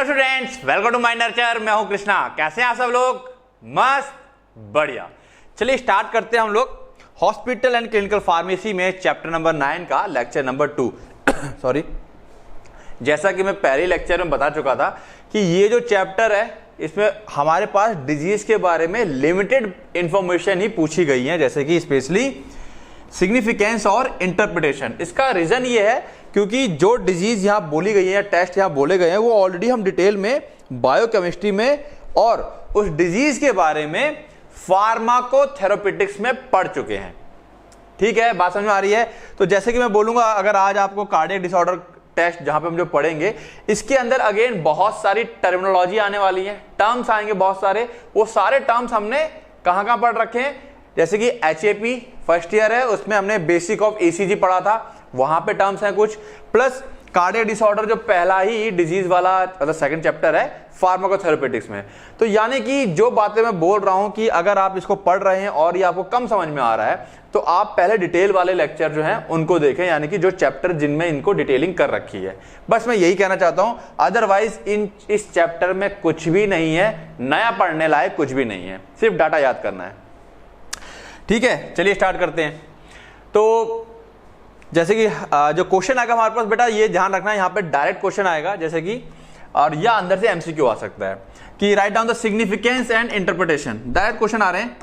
Hello students, welcome to my Nurture. मैं हूं कृष्णा। कैसे हैं आप सब लोग? मस्त, बढ़िया। चलिए स्टार्ट करते हैं हम लोग हॉस्पिटल एंड क्लिनिकल फार्मेसी में चैप्टर नंबर 9 का लेक्चर नंबर 2। सॉरी, जैसा कि मैं पहले लेक्चर में बता चुका था कि ये जो चैप्टर है इसमें हमारे पास डिजीज के बारे में लिमिटेड इंफॉर्मेशन ही पूछी गई है, जैसे कि स्पेशली सिग्निफिकेंस और इंटरप्रिटेशन। इसका रीजन ये है क्योंकि जो डिजीज यहां बोली गई है, टेस्ट यहां बोले गए हैं, वो ऑलरेडी हम डिटेल में बायोकेमिस्ट्री में और उस डिजीज के बारे में फार्माकोथेरेपेटिक्स में पढ़ चुके हैं। ठीक है, बात समझ में आ रही है? तो जैसे कि मैं बोलूंगा, अगर आज आपको कार्डियक डिसऑर्डर टेस्ट जहां पे हम जो पढ़ेंगे, इसके अंदर अगेन बहुत सारी टर्मिनोलॉजी आने वाली है, टर्म्स आएंगे बहुत सारे। वो सारे टर्म्स हमने कहां पढ़ रखे हैं? जैसे कि HAP फर्स्ट ईयर है, उसमें हमने बेसिक ऑफ ECG पढ़ा था, वहां पे टर्म्स हैं कुछ, प्लस कार्डियक डिसऑर्डर जो पहला ही डिजीज वाला मतलब सेकंड चैप्टर है फार्माकोथेरेपेटिक्स में। तो यानी कि जो बातें मैं बोल रहा हूं कि अगर आप इसको पढ़ रहे हैं और ये आपको कम समझ में आ रहा है तो आप पहले डिटेल वाले लेक्चर जो हैं उनको देखें, यानी कि जो चैप्टर जिनमें इनको डिटेलिंग कर रखी है। बस मैं यही कहना चाहता हूं, अदरवाइज इस चैप्टर में कुछ भी नहीं है, नया पढ़ने लायक कुछ भी नहीं है, सिर्फ डाटा याद करना है। ठीक है, चलिए स्टार्ट करते हैं। तो जैसे कि जो क्वेश्चन आएगा हमारे पास, बेटा ये ध्यान रखना है, यहाँ पे डायरेक्ट क्वेश्चन आएगा, जैसे कि और या अंदर से MCQ आ सकता है कि write down the significance and interpretation. Direct question आ रहे हैं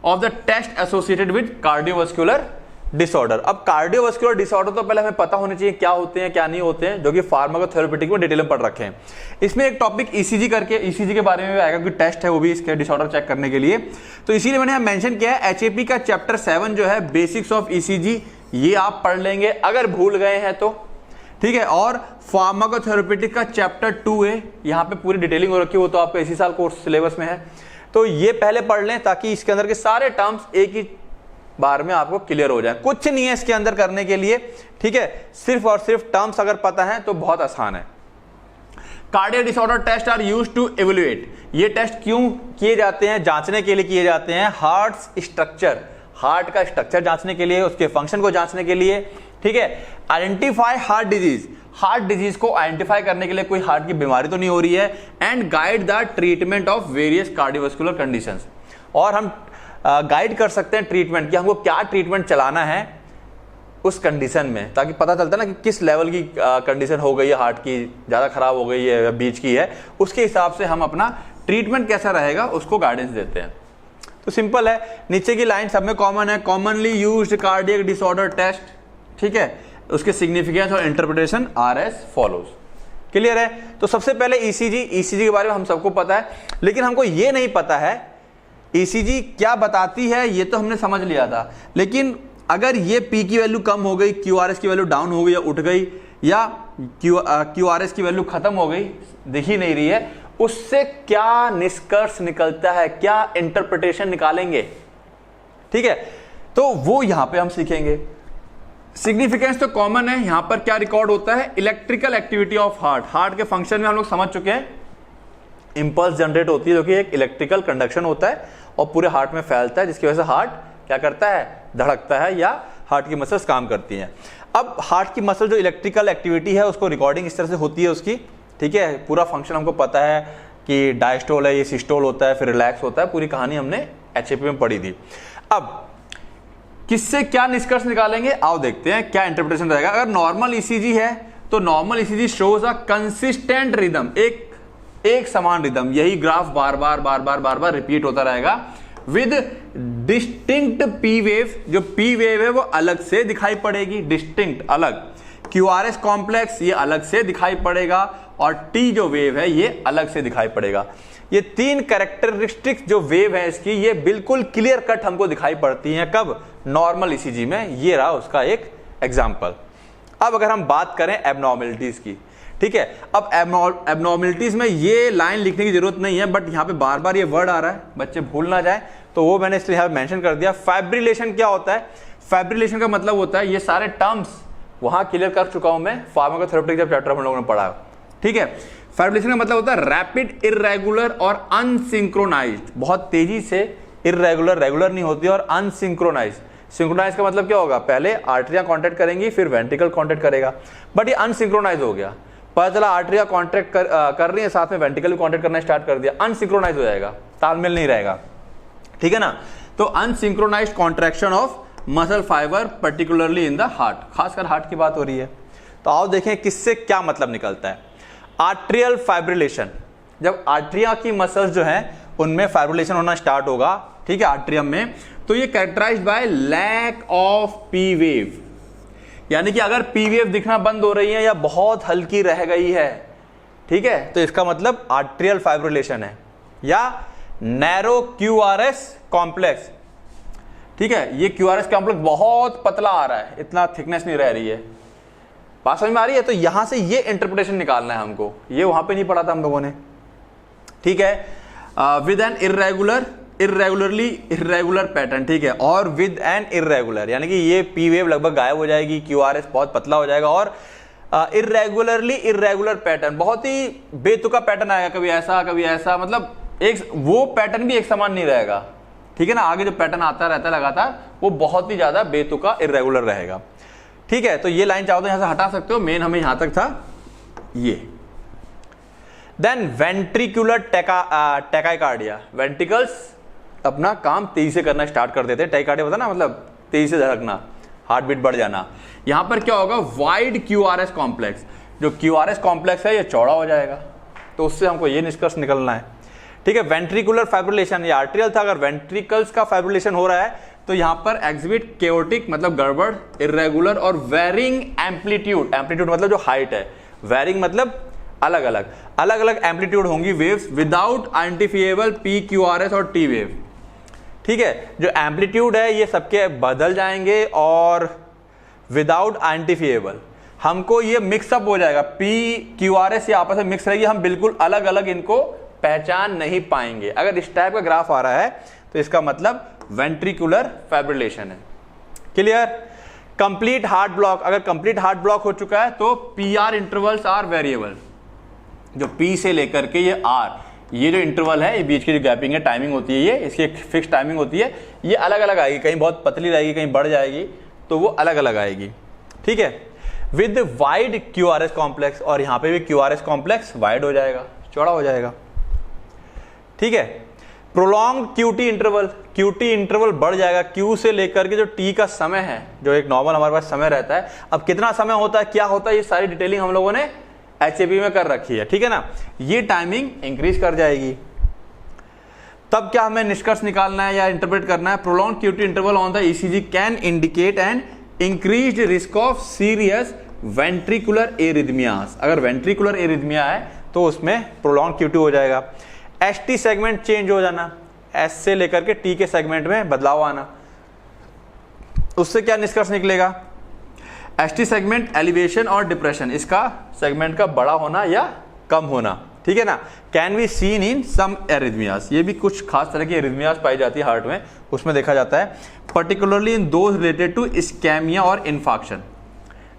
of the test associated with cardiovascular disorder. अब कार्डियोवास्कुलर डिसऑर्डर तो पहले हमें पता होना चाहिए क्या होते हैं क्या नहीं होते हैं, जो कि फार्माकोथेरेपेटिक में डिटेल में पढ़ रखे हैं। इसमें एक टॉपिक ECG करके, ECG के बारे में भी आएगा, क्योंकि टेस्ट है वो भी इसके डिसऑर्डर चेक करने के लिए। तो इसीलिए मैंने यहाँ मेंशन किया है HAP का चैप्टर 7 जो है बेसिक्स ऑफ ECG, ये आप पढ़ लेंगे अगर भूल गए हैं तो। ठीक है, और फार्माकोथेरेपेटिक का चैप्टर 2 है, यहाँ पे पूरी डिटेलिंग हो रखी है, वो तो आपका इसी साल कोर्स सिलेबस में है, तो ये पहले पढ़ लें ताकि इसके अंदर के सारे टर्म्स एक ही बार में आपको क्लियर हो जाए। कुछ नहीं है इसके अंदर करने के लिए, ठीक है, सिर्फ और सिर्फ टर्म्स अगर पता है तो बहुत आसान है। Cardiac disorder test are used to evaluate. ये टेस्ट क्यों किए जाते हैं? जांचने के लिए किए जाते हैं हार्ट स्ट्रक्चर, हार्ट का स्ट्रक्चर जांचने के लिए, उसके फंक्शन को जांचने के लिए। ठीक है, identify heart disease, heart disease को आइडेंटिफाई करने के लिए कोई हार्ट की बीमारी तो नहीं हो रही है, and guide the treatment of various cardiovascular conditions. और हम गाइड कर सकते हैं ट्रीटमेंट कि हमको क्या ट्रीटमेंट चलाना है उस कंडीशन में, ताकि पता चलता है ना कि किस लेवल की कंडीशन हो गई है, हार्ट की ज्यादा खराब हो गई है या बीच की है, उसके हिसाब से हम अपना ट्रीटमेंट कैसा रहेगा उसको गाइडेंस देते हैं। तो सिंपल है, नीचे की लाइन सब में कॉमन है, commonly used cardiac disorder test. ठीक है, उसके सिग्निफिकेंस और interpretation are as follows. Clear है? तो सबसे पहले ECG के बारे में हम सबको पता है, लेकिन हमको ये नहीं पता है ECG क्या बताती है, ये तो हमने समझ लिया था, लेकिन अगर ये P की वैल्यू कम हो गई, QRS की वैल्यू डाउन हो गई या उठ गई, या QRS की वैल्यू खत्म हो गई, दिख ही नहीं रही है, उससे क्या निष्कर्ष निकलता है, क्या इंटरप्रिटेशन निकालेंगे। ठीक है, तो वो यहां पे हम सीखेंगे। सिग्निफिकेंस तो कॉमन है, यहां पर क्या रिकॉर्ड होता है? Electrical activity of heart. Heart के फंक्शन में हम लोग समझ चुके हैं, इंपल्स जनरेट होती है जो कि एक इलेक्ट्रिकल कंडक्शन होता है और पूरे हार्ट में फैलता है, जिसकी वजह से हार्ट क्या करता है? धड़कता है, या हार्ट की मसल्स काम करती हैं। अब हार्ट की मसल जो इलेक्ट्रिकल एक्टिविटी है उसको रिकॉर्डिंग इस तरह से होती है उसकी। ठीक है, पूरा फंक्शन हमको पता है कि डायस्टोल है, ये सिस्टोल होता है, फिर रिलैक्स होता है, पूरी कहानी हमने HAP में पढ़ी थी। अब किससे क्या निष्कर्ष निकालेंगे, आओ देखते हैं क्या इंटरप्रिटेशन रहेगा। अगर नॉर्मल ECG है तो normal ECG shows a consistent rhythm, एक समान रिदम, यही ग्राफ बार बार रिपीट होता रहेगा, विद डिस्टिंक्ट P वेव। जो P वेव है वो अलग से दिखाई पड़ेगी, डिस्टिंक्ट अलग। QRS कॉम्प्लेक्स ये अलग से दिखाई पड़ेगा, और T जो वेव है ये अलग से दिखाई पड़ेगा। ये तीन कैरेक्टरिस्टिक्स जो वेव है इसकी, ये बिल्कुल क्लियर कट हमको दिखाई पड़ती हैं। कब? नॉर्मल ECG में। ये रहा उसका एक एग्जांपल। अब अगर हम बात करें एबनॉर्मलिटीज की, ठीक है, अब एबनॉर्मलिटीज में ये लाइन लिखने की जरूरत नहीं है, बट यहाँ पे बार बार ये वर्ड आ रहा है, बच्चे भूल ना जाए, तो वो मैंने इसलिए यहाँ मेंशन कर दिया। फाइब्रिलेशन क्या होता है? फाइब्रिलेशन का मतलब होता है, ये सारे टर्म्स वहां क्लियर कर चुका हूं मैं, फार्माकोथेरेपेटिक जब चैप्टर हम लोगों ने पढ़ा। ठीक है, फाइब्रिलेशन का मतलब होता है रैपिड, इररेगुलर और अनसिंक्रोनाइज्ड। बहुत तेजी से, इररेगुलर, रेगुलर नहीं होती, और अनसिंक्रोनाइज्ड। सिंक्रोनाइज का मतलब क्या होगा? पहले आर्टरियां कांटेक्ट करेंगी, फिर वेंट्रिकल कांटेक्ट करेगा, बट ये अनसिंक्रोनाइज हो गया। पता चला आर्टरिया कॉन्ट्रैक्ट कर रही है, साथ में वेंट्रिकल भी कॉन्ट्रैक्ट करना स्टार्ट कर दिया, अनसिंक्रोनाइज हो जाएगा, तालमेल नहीं रहेगा, ठीक है ना। तो unsynchronised contraction of muscle fibre particularly in the heart, खासकर हार्ट की बात हो रही है। तो आओ देखें किससे क्या मतलब निकलता है। आर्ट्रियल फाइब्रिलेशन, जब आर्ट्रिया की मसल्स जो हैं उनमें फाइब्रिलेशन होना स्टार्ट होगा, ठीक है, आर्ट्रियम में, तो ये characterized by lack of P wave, यानी कि अगर पी वेव दिखना बंद हो रही है या बहुत हल्की रह गई है, ठीक है, तो इसका मतलब आर्ट्रियल फाइब्रिलेशन है। या नैरो क्यूआरएस कॉम्प्लेक्स, ठीक है, ये क्यूआरएस कॉम्प्लेक्स बहुत पतला आ रहा है, इतना थिकनेस नहीं रह रही है, बात समझ में आ रही है। तो यहां से ये इंटरप्रिटेशन निकालना है हमको, ये वहां पे नहीं पढ़ा था हम लोगों ने, ठीक है। विद एन इर्रेगुलर पैटर्न, ठीक है, और विद एन इर्रेगुलर, यानी कि ये पी वेव लगभग गायब हो जाएगी, क्यूआरएस बहुत पतला हो जाएगा, और इर्रेगुलर पैटर्न, बहुत ही बेतुका पैटर्न आएगा, कभी ऐसा, मतलब एक वो पैटर्न भी एक समान नहीं रहेगा, ठीक है ना। आगे जो पैटर्न आता रहता है लगातार वो बहुत ही ज्यादा बेतुका इर्रेगुलर रहेगा, ठीक है। तो ये लाइन चाहो तो यहां से हटा सकते हो, मेन हमें यहां तक था ये। देन वेंट्रिकुलर टैकाइकार्डिया, वेंट्रिकल्स अपना काम तेजी से करना स्टार्ट कर देते हैं, टैकाइकार्डिया होता है ना, मतलब तेजी से धड़कना, हार्ट बीट बढ़ जाना। यहां पर क्या होगा, वाइड क्यूआरएस कॉम्प्लेक्स, जो क्यूआरएस कॉम्प्लेक्स है ये चौड़ा हो जाएगा, तो उससे हमको ये निष्कर्ष निकलना है, ठीक है। वेंट्रिकुलर फाइब्रिलेशन, ये आर्ट्रियल था, अगर वेंट्रिकल्स का फाइब्रिलेशन हो रहा है तो यहां पर एग्जिबिट केओटिक मतलब गड़बड़, इर्रेगुलर और वेरिंग एम्पलीट्यूड, एम्पलीट्यूड मतलब जो हाइट है, वेरिंग मतलब अलग अलग एम्पलीट्यूड होंगी waves without identifiable P QRS और टी वेव, ठीक है। जो एम्पलीट्यूड है ये सबके बदल जाएंगे और विदाउट आइडेंटिफिएबल, हमको ये मिक्सअप हो जाएगा, पी क्यूआरएस ये आपस में मिक्स रहेगी, हम बिल्कुल अलग अलग इनको पहचान नहीं पाएंगे। अगर इस टाइप का ग्राफ आ रहा है तो इसका मतलब वेंट्रिकुलर फाइब्रिलेशन है, क्लियर। कंप्लीट हार्ट ब्लॉक, अगर कंप्लीट हार्ट ब्लॉक हो चुका है तो P R intervals are variable, जो पी से लेकर के ये आर, ये जो इंटरवल है, ये बीच की जो गैपिंग है, टाइमिंग होती है, ये इसकी एक फिक्स टाइमिंग होती है, ये अलग अलग आएगी, कहीं बहुत पतली रहेगी, कहीं बढ़ जाएगी, तो वो अलग अलग आएगी, ठीक है। विद वाइड क्यूआरएस कॉम्प्लेक्स, और यहां पे भी क्यूआरएस कॉम्प्लेक्स वाइड हो जाएगा, चौड़ा हो जाएगा, ठीक है। प्रोलॉन्ग क्यूटी इंटरवल बढ़ जाएगा, क्यू से लेकर के जो टी का समय है, जो एक नॉर्मल हमारे पास समय रहता है, अब कितना समय होता है, क्या होता है, ये सारी डिटेलिंग हम लोगों ने एचएपी में कर रखी है, ठीक है ना। ये टाइमिंग इंक्रीज कर जाएगी, तब क्या हमें निष्कर्ष निकालना है या इंटरप्रेट करना है, prolong QT interval on the ECG can indicate N increased risk of serious ventricular arrhythmias. अगर वेंट्रिकुलर एरिथमिया है तो उसमें प्रोलॉन्ग क्यूटी हो जाएगा। एसटी सेगमेंट चेंज हो जाना, एस से लेकर के टी के सेगमेंट में बदलाव आना, उससे क्या निष्कर्ष निकलेगा, एसटी सेगमेंट एलिवेशन और डिप्रेशन, इसका सेगमेंट का बड़ा होना या कम होना, ठीक है ना। Can be seen in some arrhythmias, ये भी कुछ खास तरह की एरिथमियास पाई जाती है हार्ट में, उसमें देखा जाता है, particularly in those related to ischemia और इन्फाक्शन।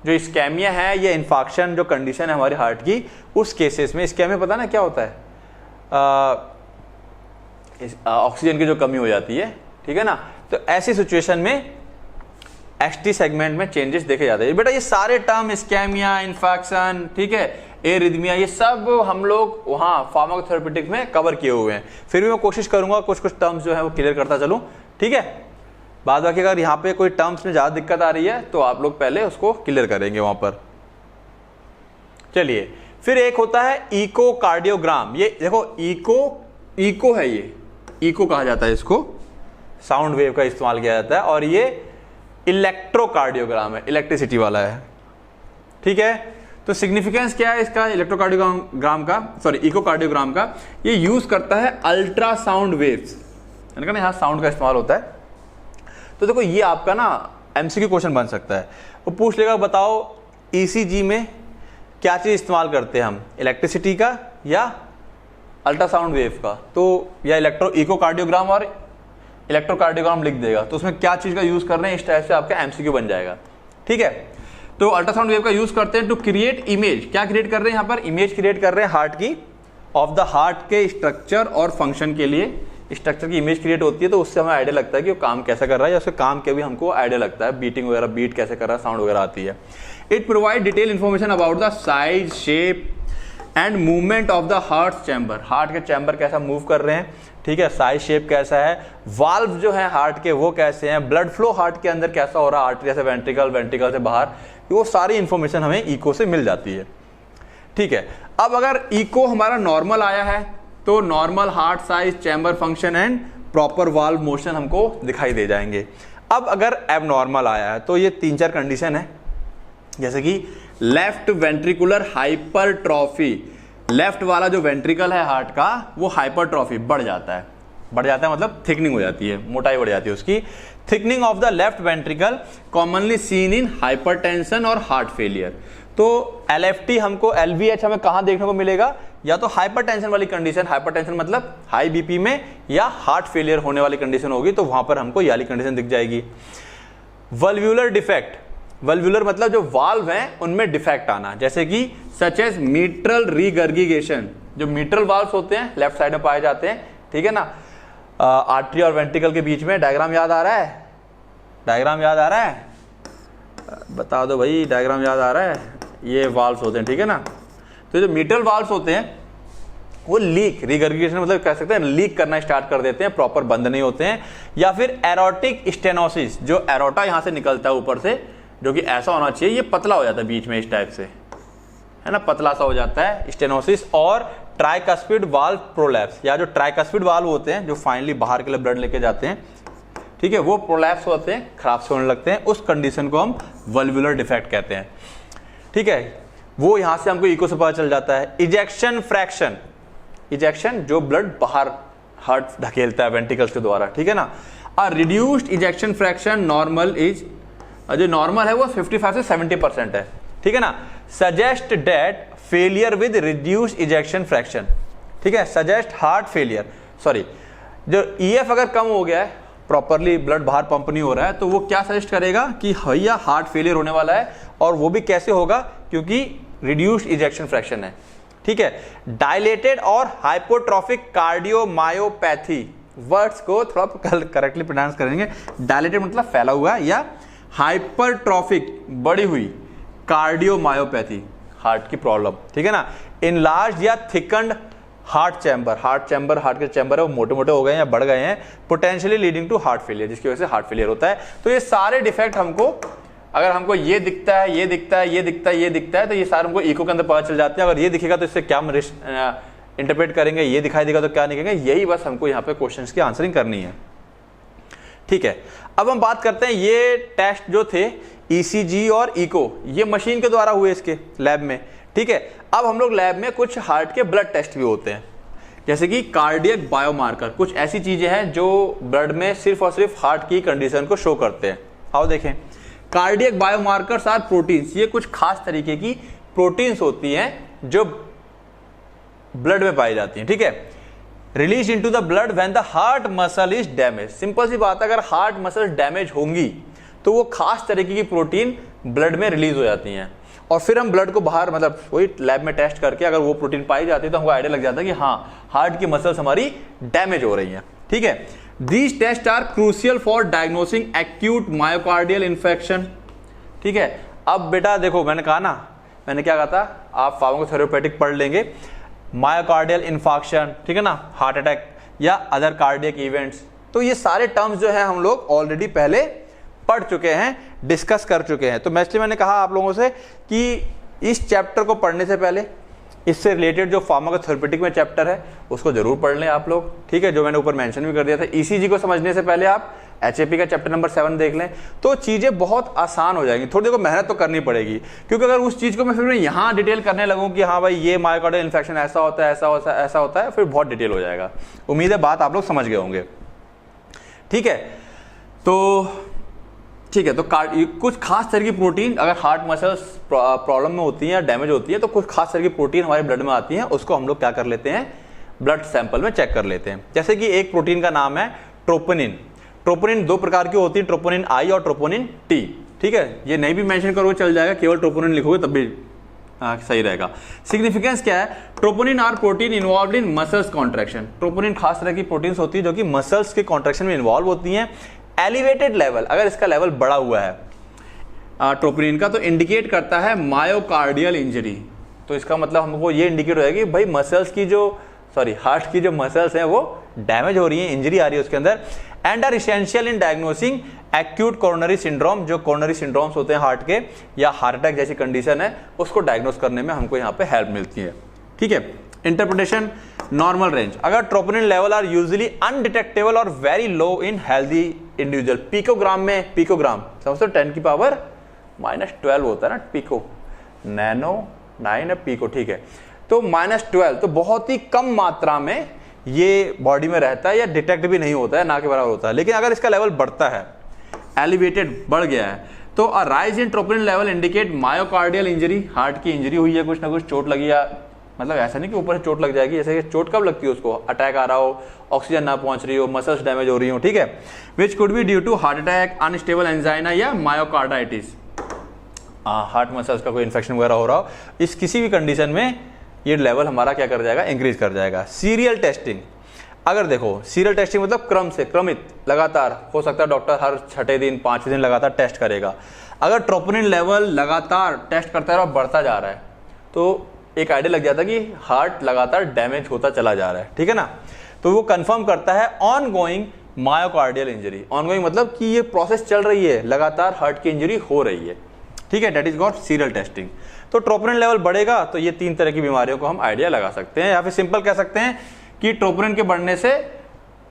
जो इस्केमिया है, ये इन्फाक्शन जो कंडीशन है हमारे हार्ट की, उस केसेस में, इस्केमिया पता ना क्या होता है, ऑक्सीजन की जो कमी हो जाती है, ठीक है ना। तो ऐसी सिचुएशन में एसटी सेगमेंट में चेंजेस देखे जाते हैं। बेटा ये सारे टर्म, इस्केमिया, इन्फेक्शन, ठीक है, एरिथमिया, ये सब हम लोग वहाँ फार्माकोथेरेपेटिक्स में कवर किए हुए हैं। फिर भी मैं कोशिश करूंगा कुछ टर्म्स जो है वो क्लियर करता चलूं, ठीक है। बाद बाकी अगर यहाँ पे कोई टर्म्स में ज्यादा दिक्कत आ रही है तो आप लोग पहले उसको क्लियर करेंगे वहां पर। चलिए, फिर एक होता है इकोकार्डियोग्राम। ये देखो, इको है, ये इको कहा जाता है, इसको साउंड वेव का इस्तेमाल किया जाता है, और ये इलेक्ट्रोकार्डियोग्राम है, इलेक्ट्रिसिटी वाला है, ठीक है। तो सिग्निफिकेंस क्या है इसका, इलेक्ट्रोकार्डियोग्राम का, सॉरी इकोकार्डियोग्राम का, ये यूज करता है अल्ट्रासाउंड वेव्स, यानी कि यहाँ साउंड का इस्तेमाल होता है। तो देखो ये आपका ना एमसीक्यू क्वेश्चन बन सकता है, वो पूछ लेगा बताओ ईसीजी में क्या चीज इस्तेमाल करते हैं हम, इलेक्ट्रिसिटी का या अल्ट्रासाउंड वेव का, तो या इकोकार्डियोग्राम और इलेक्ट्रोकार्डियोग्राम लिख देगा, तो उसमें क्या चीज का यूज कर रहे हैं, इस टाइप से आपका एमसीक्यू बन जाएगा, ठीक है। तो अल्ट्रासाउंड वेव का यूज करते हैं टू क्रिएट इमेज, क्या क्रिएट कर रहे हैं यहाँ पर, इमेज क्रिएट कर रहे हैं हार्ट की, ऑफ द हार्ट के स्ट्रक्चर और फंक्शन के लिए स्ट्रक्चर की इमेज क्रिएट होती है, तो उससे हमें आइडिया लगता है कि वो काम कैसा कर रहा है, या उसके काम के भी हमको आइडिया लगता है, बीटिंग वगैरह, बीट कैसे कर रहा है, साउंड वगैरह आती है। It provide detail information about the size, shape and movement of the heart chamber, heart के चैम्बर कैसा मूव कर रहे हैं, ठीक है, साइज शेप कैसा है, वाल्व जो है हार्ट के वो कैसे हैं, ब्लड फ्लो हार्ट के अंदर कैसा हो रहा है, आर्टरी से वेंट्रिकल, वेंट्रिकल से बाहर, वो सारी इंफॉर्मेशन हमें इको से मिल जाती है। ठीक है, अब अगर इको हमारा नॉर्मल आया है तो normal heart size, chamber function and proper valve motion हमको दिखाई दे जाएंगे। अब अगर एबनॉर्मल आया है तो ये 3-4 कंडीशन है, जैसे कि लेफ्ट वेंट्रिकुलर हाइपरट्रॉफी, लेफ्ट वाला जो वेंट्रिकल है हार्ट का वो हाइपरट्रॉफी बढ़ जाता है, बढ़ जाता है मतलब थिकनिंग हो जाती है, मोटाई बढ़ जाती है उसकी। Thickening of the left ventricle commonly seen in hypertension और हार्ट फेलियर। तो LFT हमको, LVH हमें कहां देखने को मिलेगा, या तो हाइपरटेंशन वाली कंडीशन, हाइपरटेंशन मतलब हाई बीपी में, या हार्ट फेलियर होने वाली कंडीशन होगी तो वहां पर हमको ये वाली कंडीशन दिख जाएगी। वल्व्यूलर डिफेक्ट, वल्व्यूलर मतलब जो वाल्व हैं उनमें डिफेक्ट आना, जैसे कि सच एज मीट्रल रीगर्गिगेशन, जो मीट्रल वाल्व्स होते हैं लेफ्ट साइड में पाए जाते हैं, ठीक है ना, आर्टरी और वेंट्रिकल के बीच में। डायग्राम याद आ रहा है, डायग्राम याद आ रहा है, बता दो भाई, डायग्राम याद आ रहा है, ये वाल्व्स होते हैं, ठीक है ना। तो जो मीट्रल वाल्व्स होते हैं वो लीक, रीगर्गिगेशन मतलब कह सकते हैं लीक करना स्टार्ट कर देते हैं, प्रॉपर बंद नहीं होते हैं। या फिर एरोटिक स्टेनोसिस, जो एरोटा यहां से निकलता है ऊपर से, जो कि ऐसा होना चाहिए, ये पतला हो जाता है बीच में इस टाइप से, है ना, पतला सा हो जाता है, स्टेनोसिस। और ट्राइकस्पिड वाल्व प्रोलैप्स, या जो ट्राइकस्पिड वाल्व होते हैं जो फाइनली बाहर के लिए ब्लड लेके जाते हैं, ठीक है, वो प्रोलैप्स होते हैं, खराब से होने लगते हैं, उस कंडीशन को हम वल्व्यूलर डिफेक्ट कहते हैं। ठीक है, वो यहां से हमको इको से पता चल जाता है। इजेक्शन फ्रैक्शन, इजेक्शन जो ब्लड बाहर हार्ट ढकेलता है वेंट्रिकल्स के द्वारा, ठीक है ना। A reduced ejection fraction normal is, जो नॉर्मल है वो 55 से 70% है, ठीक है ना। Suggest that failure with reduced ejection fraction, ठीक है, सजेस्ट हार्ट फेलियर, सॉरी, जो EF अगर कम हो गया है, प्रॉपरली ब्लड बाहर पंप नहीं हो रहा है, तो वो क्या सजेस्ट करेगा कि भैया हार्ट फेलियर होने वाला है, और वो भी कैसे होगा, क्योंकि रिड्यूस्ड इजेक्शन फ्रैक्शन है, ठीक है। डायलेटेड और हाइपोट्रोफिक कार्डियोमायोपैथी, वर्ड्स को थोड़ा करेक्टली प्रोनाउंस करेंगे, डायलेटेड मतलब फैला हुआ, या हाइपरट्रोफिक बड़ी हुई, कार्डियोमायोपैथी हार्ट की प्रॉब्लम, ठीक है ना। इनलार्ज या thickened heart chamber, heart chamber, heart के चैम्बर है वो मोटे मोटे हो गए हैं या बढ़ गए हैं, potentially leading to heart failure, जिसकी वजह से हार्ट फेलियर होता है। तो ये सारे डिफेक्ट हमको, अगर हमको ये दिखता है, ये दिखता है, ये दिखता है, ये दिखता है, तो ये सारे हमको इको के अंदर पता चल जाते हैं। अगर ये दिखेगा तो इससे क्या इंटरप्रेट करेंगे, ये दिखाई देगा तो क्या निकलेगा, यही बस हमको यहाँ पे क्वेश्चंस की आंसरिंग करनी है, ठीक है। अब हम बात करते हैं, ये टेस्ट जो थे ECG और इको, ये मशीन के द्वारा हुए इसके लैब में, ठीक है। अब हम लोग लैब में कुछ हार्ट के ब्लड टेस्ट भी होते हैं, जैसे कि कार्डियक बायोमार्कर, कुछ ऐसी चीजें हैं जो ब्लड में सिर्फ और सिर्फ हार्ट की कंडीशन को शो करते हैं। आओ देखें, कार्डियक बायोमार्कर्स आर प्रोटीन्स, ये कुछ खास तरीके की प्रोटीन्स होती हैं जो ब्लड में पाई जाती हैं, ठीक है। Release into the blood when the heart muscle is damage, simple सी बात है, अगर हार्ट मसल डैमेज होंगी तो वो खास तरीके की प्रोटीन ब्लड में रिलीज हो जाती हैं, और फिर हम ब्लड को बाहर, मतलब वही लैब में टेस्ट करके अगर वो प्रोटीन पाई जाती है तो हमको आइडिया लग जाता है कि हाँ हार्ट की मसल्स हमारी डैमेज हो रही हैं, ठीक है। These test are crucial for diagnosing acute myocardial infection, ठीक है। अब बेटा देखो, मैंने कहा ना, मैंने क्या कहा था, आप फार्माकोथेरेपेटिक पढ़ लेंगे, मायोकार्डियल इन्फाक्शन, ठीक है ना, हार्ट अटैक या अदर कार्डियक इवेंट्स, तो ये सारे टर्म्स जो है हम लोग ऑलरेडी पहले पढ़ चुके हैं, डिस्कस कर चुके हैं। तो इसलिए मैंने कहा आप लोगों से कि इस चैप्टर को पढ़ने से पहले इससे रिलेटेड जो फार्माकोथेरेपेटिक में चैप्टर है उसको जरूर पढ़ लें आप लोग, ठीक है, जो मैंने ऊपर मेंशन भी कर दिया था। ECG को समझने से पहले आप HAP का चैप्टर नंबर 7 देख लें, तो चीजें बहुत आसान हो जाएंगी। थोड़ी देखो मेहनत तो करनी पड़ेगी, क्योंकि अगर उस चीज को मैं फिर यहाँ डिटेल करने लगूँ कि हाँ भाई ये मायोकार्डियल इन्फेक्शन ऐसा होता है, ऐसा होता है, ऐसा होता है, फिर बहुत डिटेल हो जाएगा। उम्मीद है बात आप लोग समझ गए होंगे, ठीक है। तो ठीक है, तो कुछ खास तरह की प्रोटीन अगर हार्ट मसल्स प्रॉब्लम में होती हैं या डैमेज होती है, तो कुछ खास तरह की प्रोटीन हमारे ब्लड में आती हैं, उसको हम लोग क्या कर लेते हैं, ब्लड सैंपल में चेक कर लेते हैं। जैसे कि एक प्रोटीन का नाम है ट्रोपोनिन। ट्रोपोनिन 2 प्रकार की होती है, ट्रोपोनिन I और ट्रोपोनिन T, ठीक है। ये नहीं भी मेंशन करोगे चल जाएगा, केवल ट्रोपोनिन लिखोगे तब भी सही रहेगा। सिग्निफिकेंस क्या है, troponin are protein involve in muscles contraction. Troponin खास तरह की प्रोटीन्स होती है जो कि मसल्स के कॉन्ट्रैक्शन में इन्वॉल्व होती हैं। एलिवेटेड लेवल, अगर इसका लेवल बढ़ा हुआ है, ट्रोपोनिन का, तो इंडिकेट करता है मायोकार्डियल इंजरी। तो इसका मतलब हमको ये इंडिकेट हो जाएगा कि भाई मसल्स की जो हार्ट की जो मसल्स हैं वो डैमेज हो रही हैं, इंजरी आ रही है उसके अंदर। And are essential in diagnosing acute coronary syndrome, जो कोरोनरी सिंड्रोम्स होते हैं हार्ट के या हार्ट अटैक जैसी कंडीशन है उसको डायग्नोस करने में हमको यहाँ पे हेल्प मिलती है। ठीक है, इंटरप्रिटेशन नॉर्मल रेंज, अगर troponin level are usually undetectable और very low in healthy individual. Picogram में, पिकोग्राम समझते हो 10⁻⁻12 होता है ना पिको, नैनो 9 है पिको, ठीक है। तो -12 तो बहुत ही कम मात्रा में ये बॉडी में रहता है या डिटेक्ट भी नहीं होता है, ना के बराबर होता है। लेकिन अगर इसका लेवल बढ़ता है, एलिवेटेड बढ़ गया है, तो a rise in troponin level indicate myocardial injury, heart की इंजरी हुई है, कुछ ना कुछ चोट लगी, या मतलब ऐसा नहीं कि ऊपर से चोट लग जाएगी, जैसे कि चोट कब लगती है उसको, अटैक आ रहा हो, ऑक्सीजन ना पहुंच रही हो, मसल्स डैमेज हो रही हो, ठीक है, which could be due to heart attack, unstable angina या मायोकार्डाइटिस, हार्ट मसल्स का कोई इन्फेक्शन वगैरह हो रहा हो, इस किसी भी कंडीशन में ये लेवल हमारा क्या कर जाएगा, इंक्रीज कर जाएगा। सीरियल टेस्टिंग, अगर देखो सीरियल टेस्टिंग मतलब क्रम से, क्रमित, लगातार, हो सकता है डॉक्टर हर 6 दिन 5 दिन लगातार टेस्ट करेगा। अगर ट्रोपोनिन लेवल लगातार टेस्ट करता है और बढ़ता जा रहा है तो एक आइडिया लग जाता है कि हार्ट लगातार डैमेज होता चला जा रहा है, ठीक है ना। तो वो कंफर्म करता है on going myocardial injury. On going मतलब कि ये प्रोसेस चल रही है, लगातार हार्ट की इंजरी हो रही है, ठीक है, that is got serial testing. तो ट्रोपोनिन लेवल बढ़ेगा तो ये 3 तरह की बीमारियों को हम आइडिया लगा सकते हैं, या फिर सिंपल कह सकते हैं कि ट्रोपोनिन के बढ़ने से